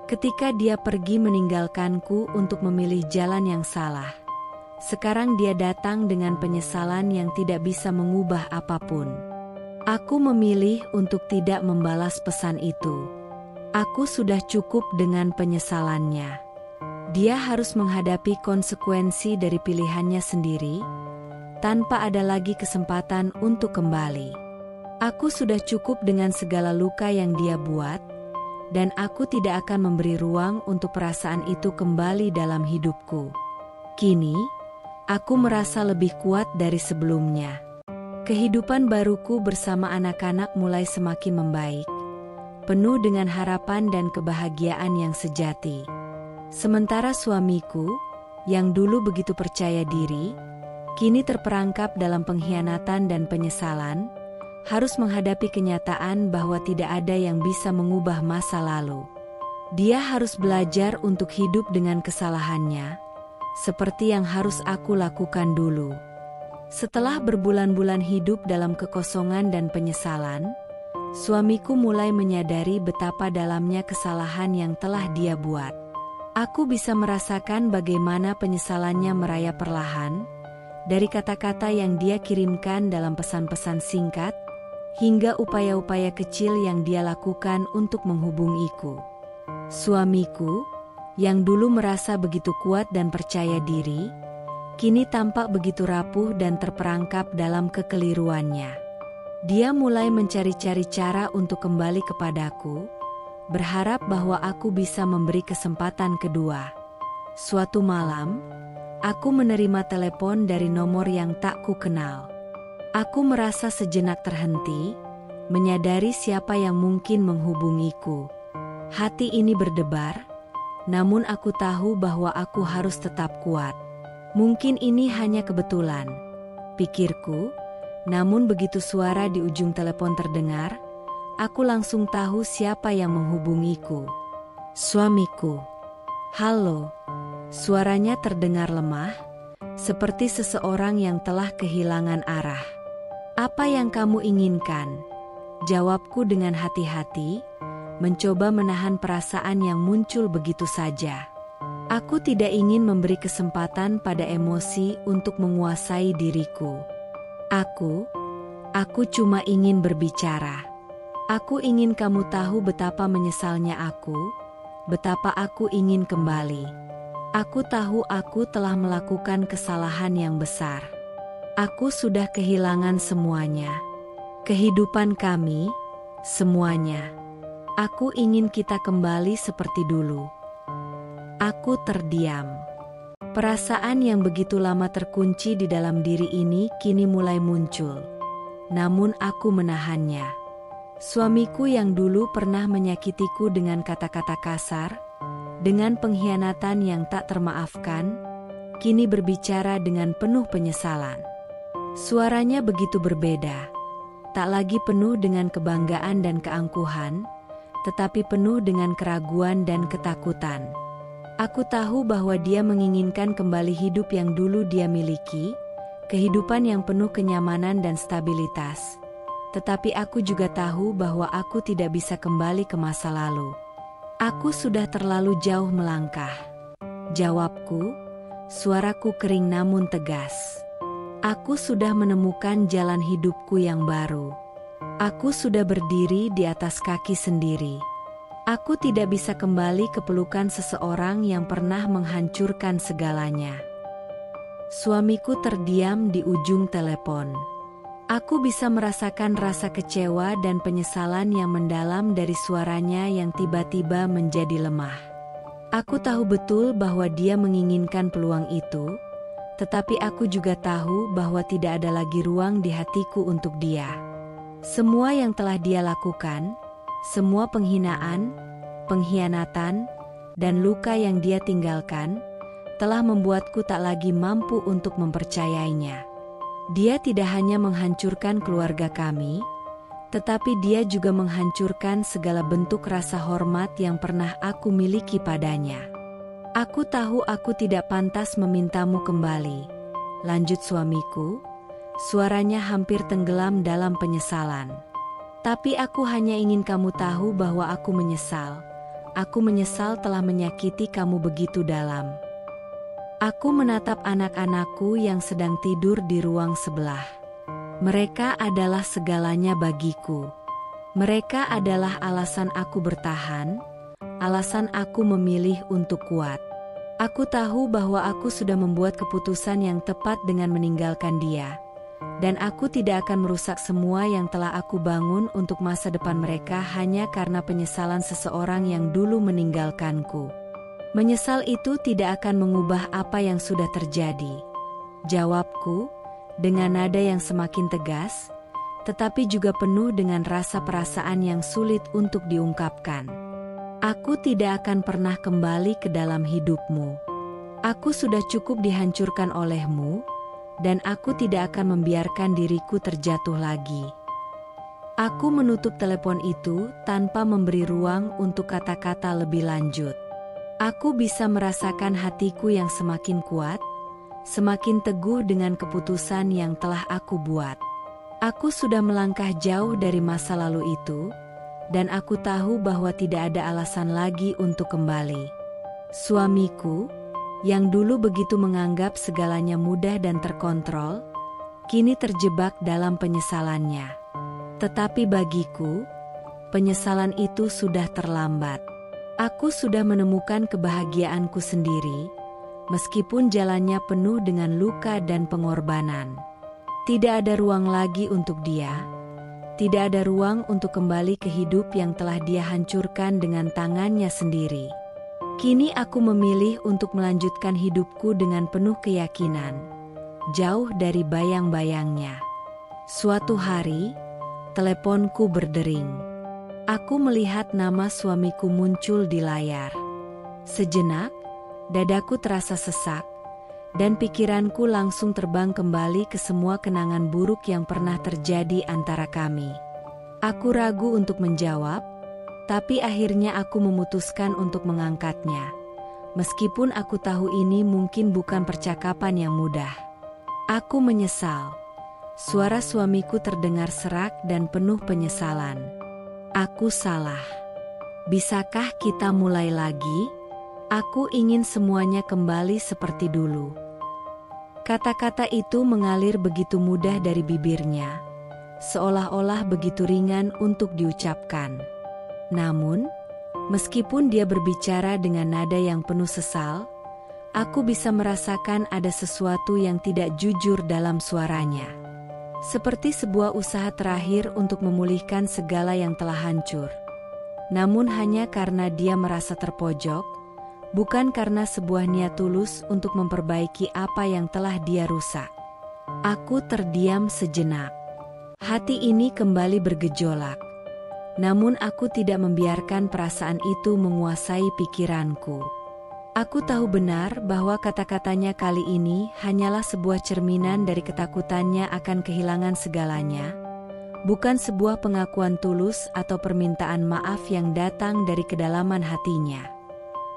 Ketika dia pergi meninggalkanku untuk memilih jalan yang salah. Sekarang dia datang dengan penyesalan yang tidak bisa mengubah apapun. Aku memilih untuk tidak membalas pesan itu. Aku sudah cukup dengan penyesalannya. Dia harus menghadapi konsekuensi dari pilihannya sendiri, tanpa ada lagi kesempatan untuk kembali. Aku sudah cukup dengan segala luka yang dia buat, dan aku tidak akan memberi ruang untuk perasaan itu kembali dalam hidupku. Kini, aku merasa lebih kuat dari sebelumnya. Kehidupan baruku bersama anak-anak mulai semakin membaik, penuh dengan harapan dan kebahagiaan yang sejati. Sementara suamiku, yang dulu begitu percaya diri, kini terperangkap dalam pengkhianatan dan penyesalan, harus menghadapi kenyataan bahwa tidak ada yang bisa mengubah masa lalu. Dia harus belajar untuk hidup dengan kesalahannya, seperti yang harus aku lakukan dulu. Setelah berbulan-bulan hidup dalam kekosongan dan penyesalan, suamiku mulai menyadari betapa dalamnya kesalahan yang telah dia buat. Aku bisa merasakan bagaimana penyesalannya merayap perlahan, dari kata-kata yang dia kirimkan dalam pesan-pesan singkat, hingga upaya-upaya kecil yang dia lakukan untuk menghubungiku. Suamiku, yang dulu merasa begitu kuat dan percaya diri, kini tampak begitu rapuh dan terperangkap dalam kekeliruannya. Dia mulai mencari-cari cara untuk kembali kepadaku, berharap bahwa aku bisa memberi kesempatan kedua. Suatu malam, aku menerima telepon dari nomor yang tak ku kenal. Aku merasa sejenak terhenti, menyadari siapa yang mungkin menghubungiku. Hati ini berdebar, namun aku tahu bahwa aku harus tetap kuat. Mungkin ini hanya kebetulan, pikirku, namun begitu suara di ujung telepon terdengar, aku langsung tahu siapa yang menghubungiku. Suamiku. "Halo." Suaranya terdengar lemah, seperti seseorang yang telah kehilangan arah. "Apa yang kamu inginkan?" Jawabku dengan hati-hati, mencoba menahan perasaan yang muncul begitu saja. Aku tidak ingin memberi kesempatan pada emosi untuk menguasai diriku. Aku cuma ingin berbicara. Aku ingin kamu tahu betapa menyesalnya aku, betapa aku ingin kembali. Aku tahu aku telah melakukan kesalahan yang besar. Aku sudah kehilangan semuanya. Kehidupan kami, semuanya. Aku ingin kita kembali seperti dulu. Aku terdiam. Perasaan yang begitu lama terkunci di dalam diri ini kini mulai muncul. Namun aku menahannya. Suamiku yang dulu pernah menyakitiku dengan kata-kata kasar, dengan pengkhianatan yang tak termaafkan, kini berbicara dengan penuh penyesalan. Suaranya begitu berbeda. Tak lagi penuh dengan kebanggaan dan keangkuhan, tetapi penuh dengan keraguan dan ketakutan. Aku tahu bahwa dia menginginkan kembali hidup yang dulu dia miliki, kehidupan yang penuh kenyamanan dan stabilitas. Tetapi aku juga tahu bahwa aku tidak bisa kembali ke masa lalu. Aku sudah terlalu jauh melangkah. Jawabku, suaraku kering namun tegas. Aku sudah menemukan jalan hidupku yang baru. Aku sudah berdiri di atas kaki sendiri. Aku tidak bisa kembali ke pelukan seseorang yang pernah menghancurkan segalanya. Suamiku terdiam di ujung telepon. Aku bisa merasakan rasa kecewa dan penyesalan yang mendalam dari suaranya yang tiba-tiba menjadi lemah. Aku tahu betul bahwa dia menginginkan peluang itu, tetapi aku juga tahu bahwa tidak ada lagi ruang di hatiku untuk dia. Semua yang telah dia lakukan, semua penghinaan, pengkhianatan, dan luka yang dia tinggalkan, telah membuatku tak lagi mampu untuk mempercayainya. Dia tidak hanya menghancurkan keluarga kami, tetapi dia juga menghancurkan segala bentuk rasa hormat yang pernah aku miliki padanya. Aku tahu aku tidak pantas memintamu kembali, lanjut suamiku, suaranya hampir tenggelam dalam penyesalan. Tapi aku hanya ingin kamu tahu bahwa aku menyesal. Aku menyesal telah menyakiti kamu begitu dalam. Aku menatap anak-anakku yang sedang tidur di ruang sebelah. Mereka adalah segalanya bagiku. Mereka adalah alasan aku bertahan, alasan aku memilih untuk kuat. Aku tahu bahwa aku sudah membuat keputusan yang tepat dengan meninggalkan dia. Dan aku tidak akan merusak semua yang telah aku bangun untuk masa depan mereka hanya karena penyesalan seseorang yang dulu meninggalkanku. Menyesal itu tidak akan mengubah apa yang sudah terjadi. Jawabku, dengan nada yang semakin tegas, tetapi juga penuh dengan rasa perasaan yang sulit untuk diungkapkan. Aku tidak akan pernah kembali ke dalam hidupmu. Aku sudah cukup dihancurkan olehmu, dan aku tidak akan membiarkan diriku terjatuh lagi. Aku menutup telepon itu tanpa memberi ruang untuk kata-kata lebih lanjut. Aku bisa merasakan hatiku yang semakin kuat, semakin teguh dengan keputusan yang telah aku buat. Aku sudah melangkah jauh dari masa lalu itu, dan aku tahu bahwa tidak ada alasan lagi untuk kembali. Suamiku, yang dulu begitu menganggap segalanya mudah dan terkontrol, kini terjebak dalam penyesalannya. Tetapi bagiku, penyesalan itu sudah terlambat. Aku sudah menemukan kebahagiaanku sendiri, meskipun jalannya penuh dengan luka dan pengorbanan. Tidak ada ruang lagi untuk dia. Tidak ada ruang untuk kembali ke hidup yang telah dia hancurkan dengan tangannya sendiri. Kini aku memilih untuk melanjutkan hidupku dengan penuh keyakinan, jauh dari bayang-bayangnya. Suatu hari, teleponku berdering. Aku melihat nama suamiku muncul di layar. Sejenak, dadaku terasa sesak, dan pikiranku langsung terbang kembali ke semua kenangan buruk yang pernah terjadi antara kami. Aku ragu untuk menjawab, tapi akhirnya aku memutuskan untuk mengangkatnya. Meskipun aku tahu ini mungkin bukan percakapan yang mudah. Aku menyesal. Suara suamiku terdengar serak dan penuh penyesalan. Aku salah. Bisakah kita mulai lagi? Aku ingin semuanya kembali seperti dulu. Kata-kata itu mengalir begitu mudah dari bibirnya, seolah-olah begitu ringan untuk diucapkan. Namun, meskipun dia berbicara dengan nada yang penuh sesal, aku bisa merasakan ada sesuatu yang tidak jujur dalam suaranya. Seperti sebuah usaha terakhir untuk memulihkan segala yang telah hancur. Namun hanya karena dia merasa terpojok, bukan karena sebuah niat tulus untuk memperbaiki apa yang telah dia rusak. Aku terdiam sejenak. Hati ini kembali bergejolak. Namun aku tidak membiarkan perasaan itu menguasai pikiranku. Aku tahu benar bahwa kata-katanya kali ini hanyalah sebuah cerminan dari ketakutannya akan kehilangan segalanya, bukan sebuah pengakuan tulus atau permintaan maaf yang datang dari kedalaman hatinya.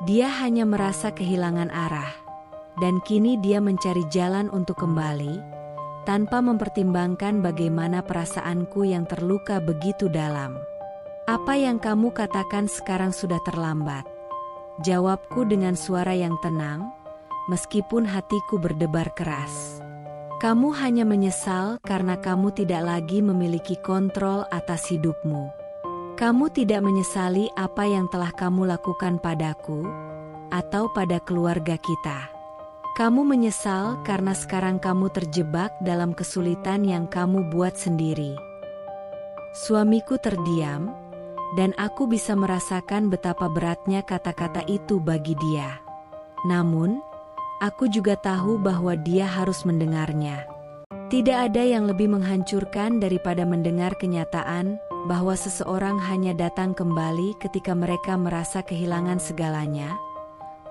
Dia hanya merasa kehilangan arah, dan kini dia mencari jalan untuk kembali, tanpa mempertimbangkan bagaimana perasaanku yang terluka begitu dalam. Apa yang kamu katakan sekarang sudah terlambat. Jawabku dengan suara yang tenang, meskipun hatiku berdebar keras. Kamu hanya menyesal karena kamu tidak lagi memiliki kontrol atas hidupmu. Kamu tidak menyesali apa yang telah kamu lakukan padaku, atau pada keluarga kita. Kamu menyesal karena sekarang kamu terjebak dalam kesulitan yang kamu buat sendiri. Suamiku terdiam, dan aku bisa merasakan betapa beratnya kata-kata itu bagi dia. Namun, aku juga tahu bahwa dia harus mendengarnya. Tidak ada yang lebih menghancurkan daripada mendengar kenyataan bahwa seseorang hanya datang kembali ketika mereka merasa kehilangan segalanya,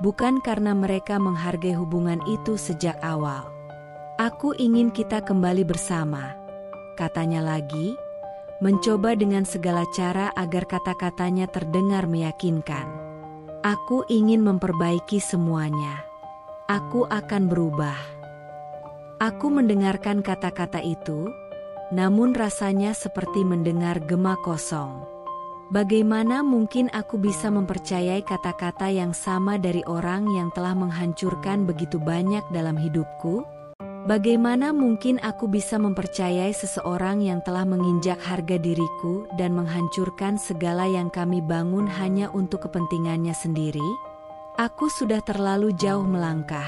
bukan karena mereka menghargai hubungan itu sejak awal. Aku ingin kita kembali bersama, katanya lagi, mencoba dengan segala cara agar kata-katanya terdengar meyakinkan. Aku ingin memperbaiki semuanya. Aku akan berubah. Aku mendengarkan kata-kata itu, namun rasanya seperti mendengar gema kosong. Bagaimana mungkin aku bisa mempercayai kata-kata yang sama dari orang yang telah menghancurkan begitu banyak dalam hidupku? Bagaimana mungkin aku bisa mempercayai seseorang yang telah menginjak harga diriku dan menghancurkan segala yang kami bangun hanya untuk kepentingannya sendiri? Aku sudah terlalu jauh melangkah,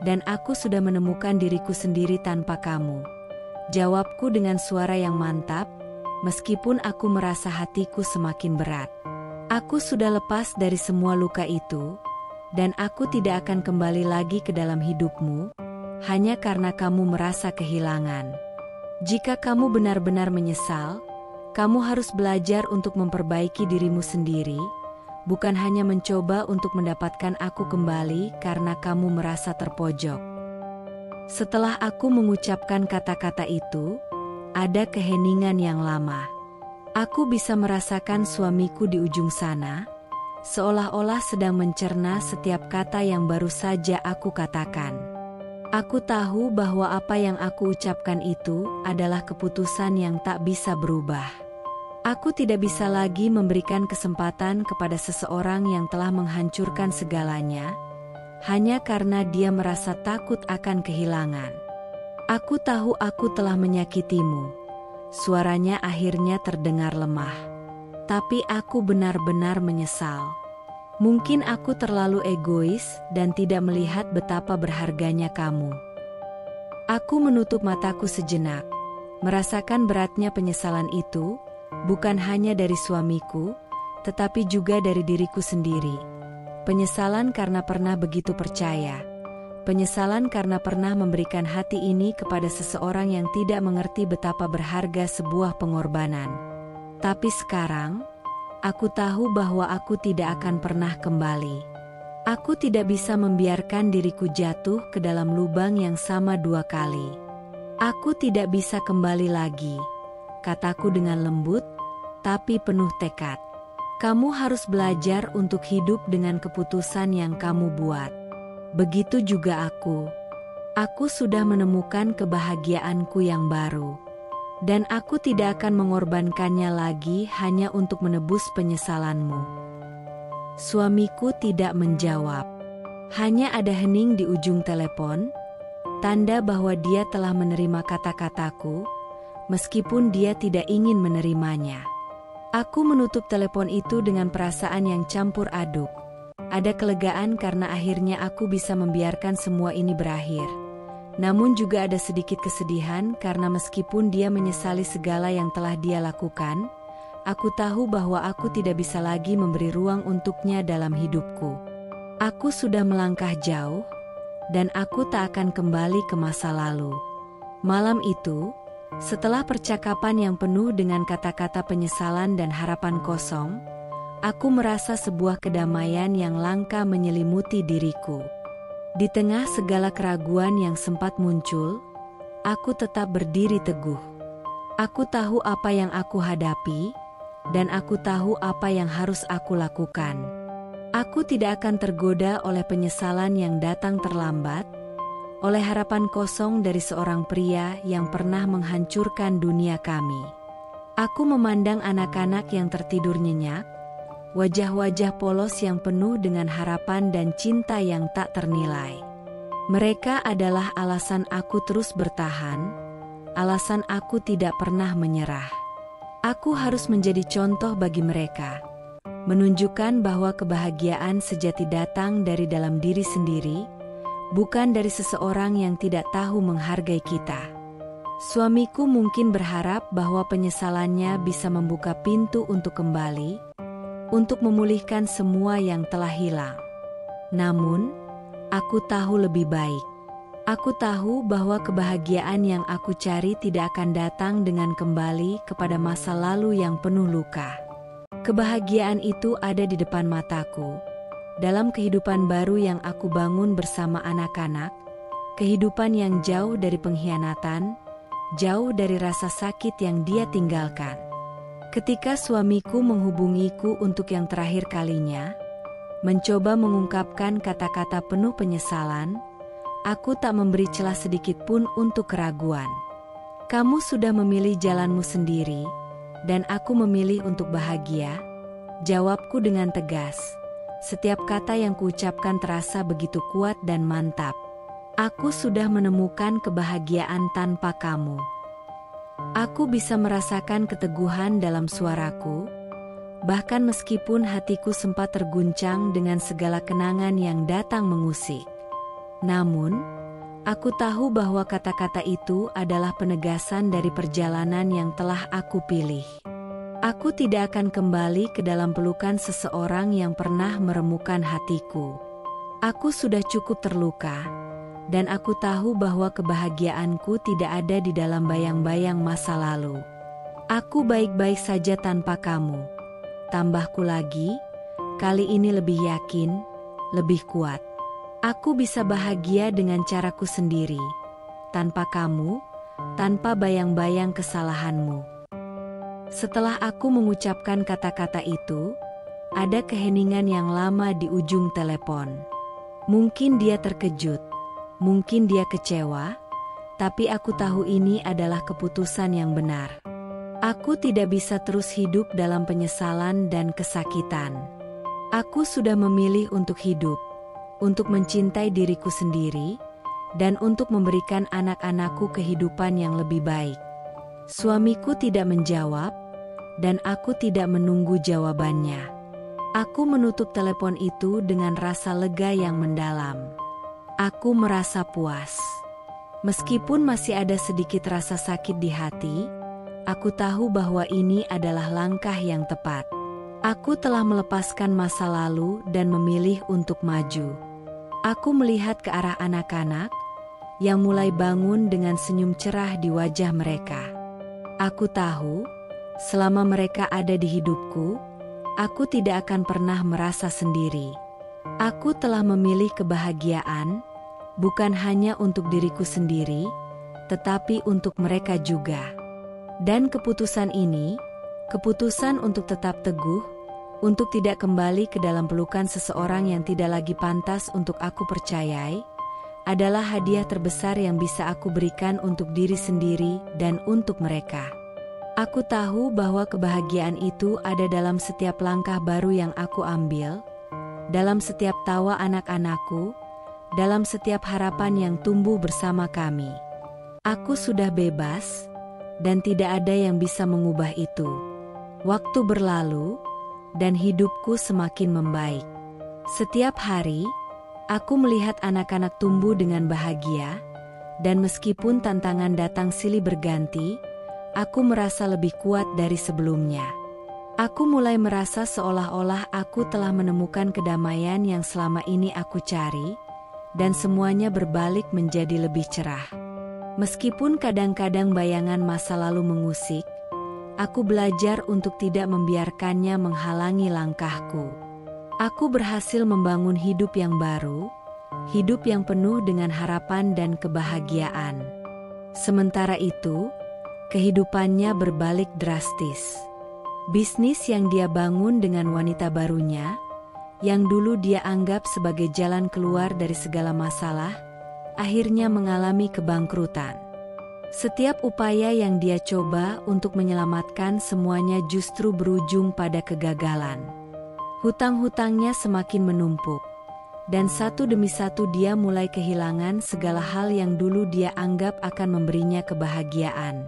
dan aku sudah menemukan diriku sendiri tanpa kamu. Jawabku dengan suara yang mantap, meskipun aku merasa hatiku semakin berat. Aku sudah lepas dari semua luka itu, dan aku tidak akan kembali lagi ke dalam hidupmu, hanya karena kamu merasa kehilangan. Jika kamu benar-benar menyesal, kamu harus belajar untuk memperbaiki dirimu sendiri, bukan hanya mencoba untuk mendapatkan aku kembali karena kamu merasa terpojok. Setelah aku mengucapkan kata-kata itu, ada keheningan yang lama. Aku bisa merasakan suamiku di ujung sana, seolah-olah sedang mencerna setiap kata yang baru saja aku katakan. Aku tahu bahwa apa yang aku ucapkan itu adalah keputusan yang tak bisa berubah. Aku tidak bisa lagi memberikan kesempatan kepada seseorang yang telah menghancurkan segalanya, hanya karena dia merasa takut akan kehilangan. Aku tahu aku telah menyakitimu. Suaranya akhirnya terdengar lemah. Tapi aku benar-benar menyesal. Mungkin aku terlalu egois dan tidak melihat betapa berharganya kamu. Aku menutup mataku sejenak, merasakan beratnya penyesalan itu, bukan hanya dari suamiku, tetapi juga dari diriku sendiri. Penyesalan karena pernah begitu percaya. Penyesalan karena pernah memberikan hati ini kepada seseorang yang tidak mengerti betapa berharga sebuah pengorbanan. Tapi sekarang, aku tahu bahwa aku tidak akan pernah kembali. Aku tidak bisa membiarkan diriku jatuh ke dalam lubang yang sama 2 kali. Aku tidak bisa kembali lagi, kataku dengan lembut, tapi penuh tekad. Kamu harus belajar untuk hidup dengan keputusan yang kamu buat. Begitu juga aku. Aku sudah menemukan kebahagiaanku yang baru. Dan aku tidak akan mengorbankannya lagi hanya untuk menebus penyesalanmu. Suamiku tidak menjawab. Hanya ada hening di ujung telepon, tanda bahwa dia telah menerima kata-kataku, meskipun dia tidak ingin menerimanya. Aku menutup telepon itu dengan perasaan yang campur aduk. Ada kelegaan karena akhirnya aku bisa membiarkan semua ini berakhir. Namun juga ada sedikit kesedihan karena meskipun dia menyesali segala yang telah dia lakukan, aku tahu bahwa aku tidak bisa lagi memberi ruang untuknya dalam hidupku. Aku sudah melangkah jauh, dan aku tak akan kembali ke masa lalu. Malam itu, setelah percakapan yang penuh dengan kata-kata penyesalan dan harapan kosong, aku merasa sebuah kedamaian yang langka menyelimuti diriku. Di tengah segala keraguan yang sempat muncul, aku tetap berdiri teguh. Aku tahu apa yang aku hadapi, dan aku tahu apa yang harus aku lakukan. Aku tidak akan tergoda oleh penyesalan yang datang terlambat, oleh harapan kosong dari seorang pria yang pernah menghancurkan dunia kami. Aku memandang anak-anak yang tertidur nyenyak, wajah-wajah polos yang penuh dengan harapan dan cinta yang tak ternilai. Mereka adalah alasan aku terus bertahan, alasan aku tidak pernah menyerah. Aku harus menjadi contoh bagi mereka, menunjukkan bahwa kebahagiaan sejati datang dari dalam diri sendiri, bukan dari seseorang yang tidak tahu menghargai kita. Suamiku mungkin berharap bahwa penyesalannya bisa membuka pintu untuk kembali, untuk memulihkan semua yang telah hilang. Namun, aku tahu lebih baik. Aku tahu bahwa kebahagiaan yang aku cari tidak akan datang dengan kembali kepada masa lalu yang penuh luka. Kebahagiaan itu ada di depan mataku, dalam kehidupan baru yang aku bangun bersama anak-anak, kehidupan yang jauh dari pengkhianatan, jauh dari rasa sakit yang dia tinggalkan. Ketika suamiku menghubungiku untuk yang terakhir kalinya, mencoba mengungkapkan kata-kata penuh penyesalan, aku tak memberi celah sedikit pun untuk keraguan. Kamu sudah memilih jalanmu sendiri, dan aku memilih untuk bahagia, jawabku dengan tegas. Setiap kata yang kuucapkan terasa begitu kuat dan mantap. Aku sudah menemukan kebahagiaan tanpa kamu. Aku bisa merasakan keteguhan dalam suaraku, bahkan meskipun hatiku sempat terguncang dengan segala kenangan yang datang mengusik. Namun, aku tahu bahwa kata-kata itu adalah penegasan dari perjalanan yang telah aku pilih. Aku tidak akan kembali ke dalam pelukan seseorang yang pernah meremukkan hatiku. Aku sudah cukup terluka, dan aku tahu bahwa kebahagiaanku tidak ada di dalam bayang-bayang masa lalu. Aku baik-baik saja tanpa kamu. Tambahku lagi, kali ini lebih yakin, lebih kuat. Aku bisa bahagia dengan caraku sendiri, tanpa kamu, tanpa bayang-bayang kesalahanmu. Setelah aku mengucapkan kata-kata itu, ada keheningan yang lama di ujung telepon. Mungkin dia terkejut, mungkin dia kecewa, tapi aku tahu ini adalah keputusan yang benar. Aku tidak bisa terus hidup dalam penyesalan dan kesakitan. Aku sudah memilih untuk hidup, untuk mencintai diriku sendiri, dan untuk memberikan anak-anakku kehidupan yang lebih baik. Suamiku tidak menjawab, dan aku tidak menunggu jawabannya. Aku menutup telepon itu dengan rasa lega yang mendalam. Aku merasa puas. Meskipun masih ada sedikit rasa sakit di hati, aku tahu bahwa ini adalah langkah yang tepat. Aku telah melepaskan masa lalu dan memilih untuk maju. Aku melihat ke arah anak-anak yang mulai bangun dengan senyum cerah di wajah mereka. Aku tahu, selama mereka ada di hidupku, aku tidak akan pernah merasa sendiri. Aku telah memilih kebahagiaan, bukan hanya untuk diriku sendiri, tetapi untuk mereka juga. Dan keputusan ini, keputusan untuk tetap teguh, untuk tidak kembali ke dalam pelukan seseorang yang tidak lagi pantas untuk aku percayai, adalah hadiah terbesar yang bisa aku berikan untuk diri sendiri dan untuk mereka. Aku tahu bahwa kebahagiaan itu ada dalam setiap langkah baru yang aku ambil, dalam setiap tawa anak-anakku, dalam setiap harapan yang tumbuh bersama kami. Aku sudah bebas, dan tidak ada yang bisa mengubah itu. Waktu berlalu, dan hidupku semakin membaik. Setiap hari, aku melihat anak-anak tumbuh dengan bahagia, dan meskipun tantangan datang silih berganti, aku merasa lebih kuat dari sebelumnya. Aku mulai merasa seolah-olah aku telah menemukan kedamaian yang selama ini aku cari, dan semuanya berbalik menjadi lebih cerah. Meskipun kadang-kadang bayangan masa lalu mengusik, aku belajar untuk tidak membiarkannya menghalangi langkahku. Aku berhasil membangun hidup yang baru, hidup yang penuh dengan harapan dan kebahagiaan. Sementara itu, kehidupannya berbalik drastis. Bisnis yang dia bangun dengan wanita barunya, yang dulu dia anggap sebagai jalan keluar dari segala masalah, akhirnya mengalami kebangkrutan. Setiap upaya yang dia coba untuk menyelamatkan semuanya justru berujung pada kegagalan. Hutang-hutangnya semakin menumpuk, dan satu demi satu dia mulai kehilangan segala hal yang dulu dia anggap akan memberinya kebahagiaan.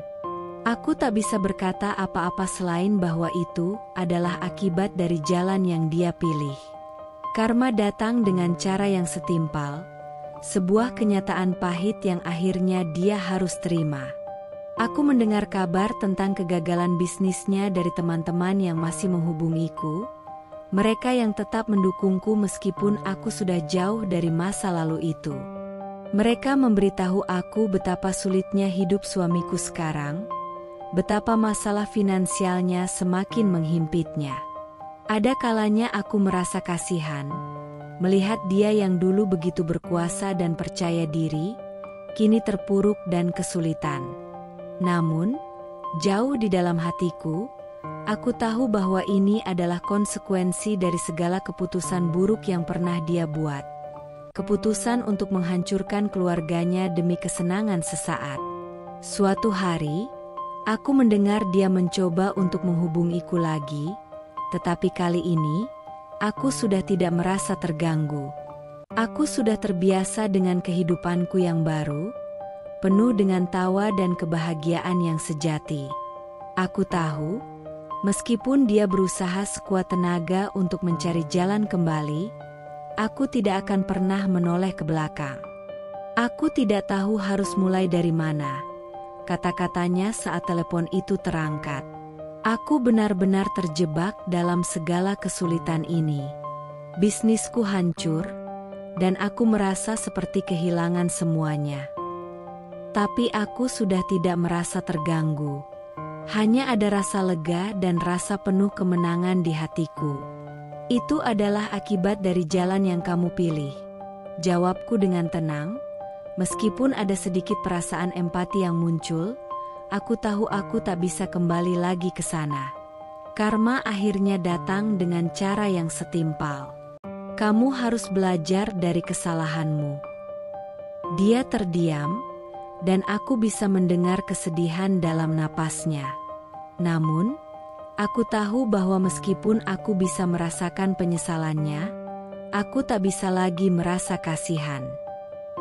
Aku tak bisa berkata apa-apa selain bahwa itu adalah akibat dari jalan yang dia pilih. Karma datang dengan cara yang setimpal, sebuah kenyataan pahit yang akhirnya dia harus terima. Aku mendengar kabar tentang kegagalan bisnisnya dari teman-teman yang masih menghubungiku, mereka yang tetap mendukungku meskipun aku sudah jauh dari masa lalu itu. Mereka memberitahu aku betapa sulitnya hidup suamiku sekarang, betapa masalah finansialnya semakin menghimpitnya. Ada kalanya aku merasa kasihan, melihat dia yang dulu begitu berkuasa dan percaya diri, kini terpuruk dan kesulitan. Namun, jauh di dalam hatiku, aku tahu bahwa ini adalah konsekuensi dari segala keputusan buruk yang pernah dia buat. Keputusan untuk menghancurkan keluarganya demi kesenangan sesaat. Suatu hari, aku mendengar dia mencoba untuk menghubungiku lagi, tetapi kali ini, aku sudah tidak merasa terganggu. Aku sudah terbiasa dengan kehidupanku yang baru, penuh dengan tawa dan kebahagiaan yang sejati. Aku tahu, meskipun dia berusaha sekuat tenaga untuk mencari jalan kembali, aku tidak akan pernah menoleh ke belakang. Aku tidak tahu harus mulai dari mana, kata-katanya saat telepon itu terangkat. Aku benar-benar terjebak dalam segala kesulitan ini. Bisnisku hancur, dan aku merasa seperti kehilangan semuanya. Tapi aku sudah tidak merasa terganggu. Hanya ada rasa lega dan rasa penuh kemenangan di hatiku. Itu adalah akibat dari jalan yang kamu pilih, jawabku dengan tenang. Meskipun ada sedikit perasaan empati yang muncul, aku tahu aku tak bisa kembali lagi ke sana. Karma akhirnya datang dengan cara yang setimpal. Kamu harus belajar dari kesalahanmu. Dia terdiam, dan aku bisa mendengar kesedihan dalam napasnya. Namun, aku tahu bahwa meskipun aku bisa merasakan penyesalannya, aku tak bisa lagi merasa kasihan.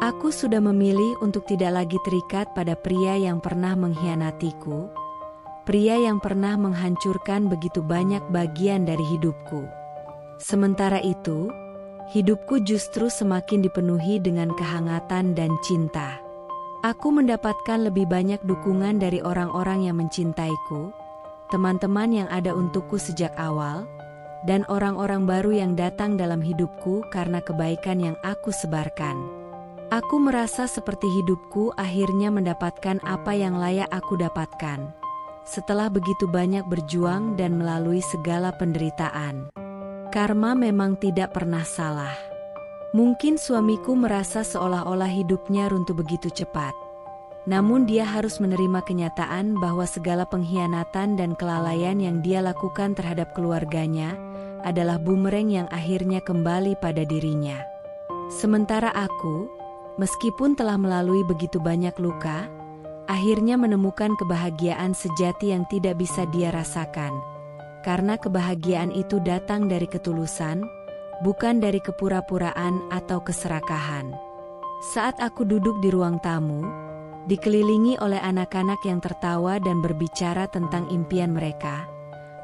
Aku sudah memilih untuk tidak lagi terikat pada pria yang pernah mengkhianatiku, pria yang pernah menghancurkan begitu banyak bagian dari hidupku. Sementara itu, hidupku justru semakin dipenuhi dengan kehangatan dan cinta. Aku mendapatkan lebih banyak dukungan dari orang-orang yang mencintaiku, teman-teman yang ada untukku sejak awal, dan orang-orang baru yang datang dalam hidupku karena kebaikan yang aku sebarkan. Aku merasa seperti hidupku akhirnya mendapatkan apa yang layak aku dapatkan, setelah begitu banyak berjuang dan melalui segala penderitaan. Karma memang tidak pernah salah. Mungkin suamiku merasa seolah-olah hidupnya runtuh begitu cepat. Namun dia harus menerima kenyataan bahwa segala pengkhianatan dan kelalaian yang dia lakukan terhadap keluarganya adalah bumerang yang akhirnya kembali pada dirinya. Sementara aku, meskipun telah melalui begitu banyak luka, akhirnya menemukan kebahagiaan sejati yang tidak bisa dia rasakan. Karena kebahagiaan itu datang dari ketulusan, bukan dari kepura-puraan atau keserakahan. Saat aku duduk di ruang tamu, dikelilingi oleh anak-anak yang tertawa dan berbicara tentang impian mereka,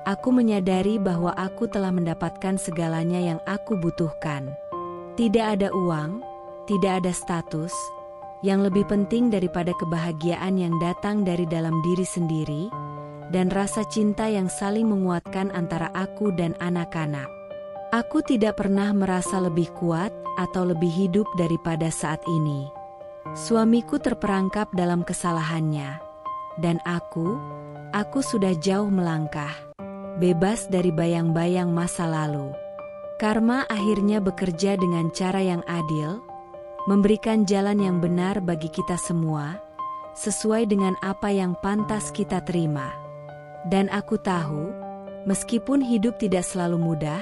aku menyadari bahwa aku telah mendapatkan segalanya yang aku butuhkan. Tidak ada uang, tidak ada status, yang lebih penting daripada kebahagiaan yang datang dari dalam diri sendiri, dan rasa cinta yang saling menguatkan antara aku dan anak-anak. Aku tidak pernah merasa lebih kuat atau lebih hidup daripada saat ini. Suamiku terperangkap dalam kesalahannya, dan aku sudah jauh melangkah, bebas dari bayang-bayang masa lalu. Karma akhirnya bekerja dengan cara yang adil, memberikan jalan yang benar bagi kita semua, sesuai dengan apa yang pantas kita terima. Dan aku tahu, meskipun hidup tidak selalu mudah,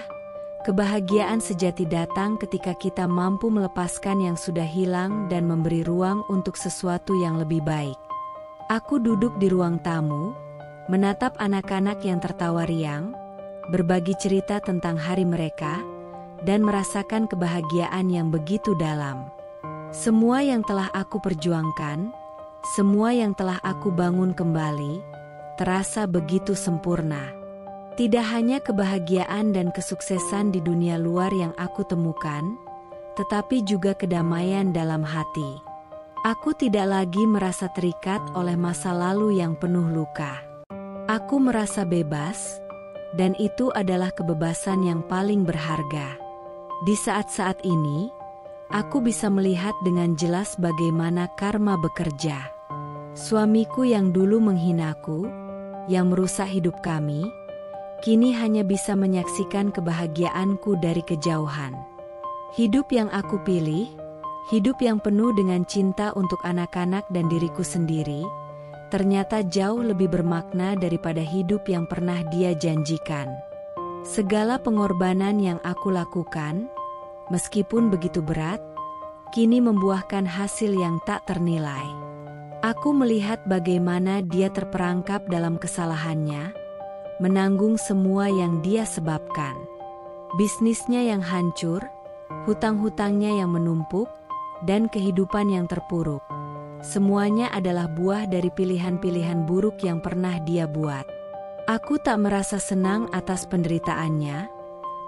kebahagiaan sejati datang ketika kita mampu melepaskan yang sudah hilang dan memberi ruang untuk sesuatu yang lebih baik. Aku duduk di ruang tamu, menatap anak-anak yang tertawa riang, berbagi cerita tentang hari mereka, dan merasakan kebahagiaan yang begitu dalam. Semua yang telah aku perjuangkan, semua yang telah aku bangun kembali, terasa begitu sempurna. Tidak hanya kebahagiaan dan kesuksesan di dunia luar yang aku temukan, tetapi juga kedamaian dalam hati. Aku tidak lagi merasa terikat oleh masa lalu yang penuh luka. Aku merasa bebas, dan itu adalah kebebasan yang paling berharga. Di saat-saat ini, aku bisa melihat dengan jelas bagaimana karma bekerja. Suamiku yang dulu menghinaku, yang merusak hidup kami, kini hanya bisa menyaksikan kebahagiaanku dari kejauhan. Hidup yang aku pilih, hidup yang penuh dengan cinta untuk anak-anak dan diriku sendiri, ternyata jauh lebih bermakna daripada hidup yang pernah dia janjikan. Segala pengorbanan yang aku lakukan, meskipun begitu berat, kini membuahkan hasil yang tak ternilai. Aku melihat bagaimana dia terperangkap dalam kesalahannya, menanggung semua yang dia sebabkan. Bisnisnya yang hancur, hutang-hutangnya yang menumpuk, dan kehidupan yang terpuruk. Semuanya adalah buah dari pilihan-pilihan buruk yang pernah dia buat. Aku tak merasa senang atas penderitaannya,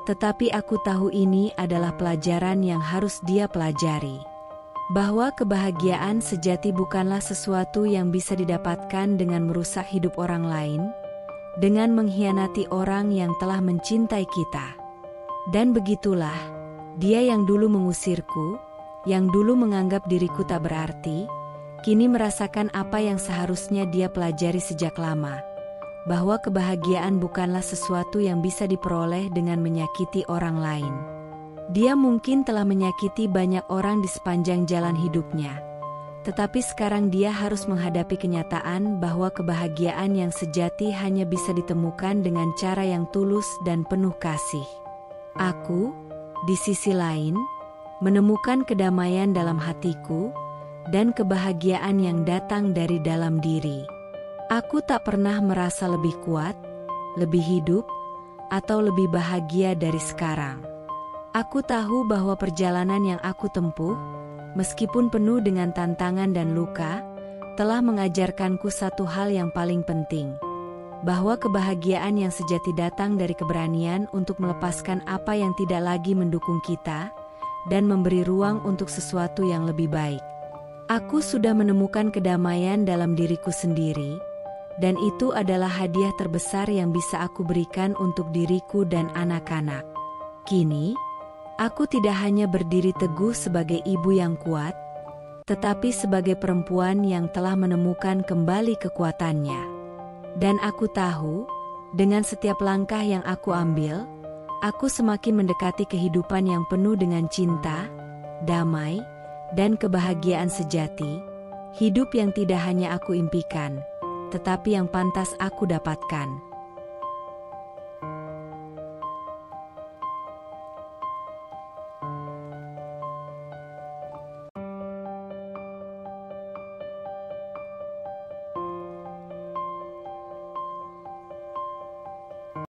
tetapi aku tahu ini adalah pelajaran yang harus dia pelajari. Bahwa kebahagiaan sejati bukanlah sesuatu yang bisa didapatkan dengan merusak hidup orang lain, dengan mengkhianati orang yang telah mencintai kita. Dan begitulah, dia yang dulu mengusirku, yang dulu menganggap diriku tak berarti, kini merasakan apa yang seharusnya dia pelajari sejak lama, bahwa kebahagiaan bukanlah sesuatu yang bisa diperoleh dengan menyakiti orang lain. Dia mungkin telah menyakiti banyak orang di sepanjang jalan hidupnya, tetapi sekarang dia harus menghadapi kenyataan bahwa kebahagiaan yang sejati hanya bisa ditemukan dengan cara yang tulus dan penuh kasih. Aku, di sisi lain, menemukan kedamaian dalam hatiku dan kebahagiaan yang datang dari dalam diri. Aku tak pernah merasa lebih kuat, lebih hidup, atau lebih bahagia dari sekarang. Aku tahu bahwa perjalanan yang aku tempuh, meskipun penuh dengan tantangan dan luka, telah mengajarkanku satu hal yang paling penting, bahwa kebahagiaan yang sejati datang dari keberanian untuk melepaskan apa yang tidak lagi mendukung kita, dan memberi ruang untuk sesuatu yang lebih baik. Aku sudah menemukan kedamaian dalam diriku sendiri, dan itu adalah hadiah terbesar yang bisa aku berikan untuk diriku dan anak-anak. Kini, aku tidak hanya berdiri teguh sebagai ibu yang kuat, tetapi sebagai perempuan yang telah menemukan kembali kekuatannya. Dan aku tahu, dengan setiap langkah yang aku ambil, aku semakin mendekati kehidupan yang penuh dengan cinta, damai, dan kebahagiaan sejati, hidup yang tidak hanya aku impikan, tetapi yang pantas aku dapatkan.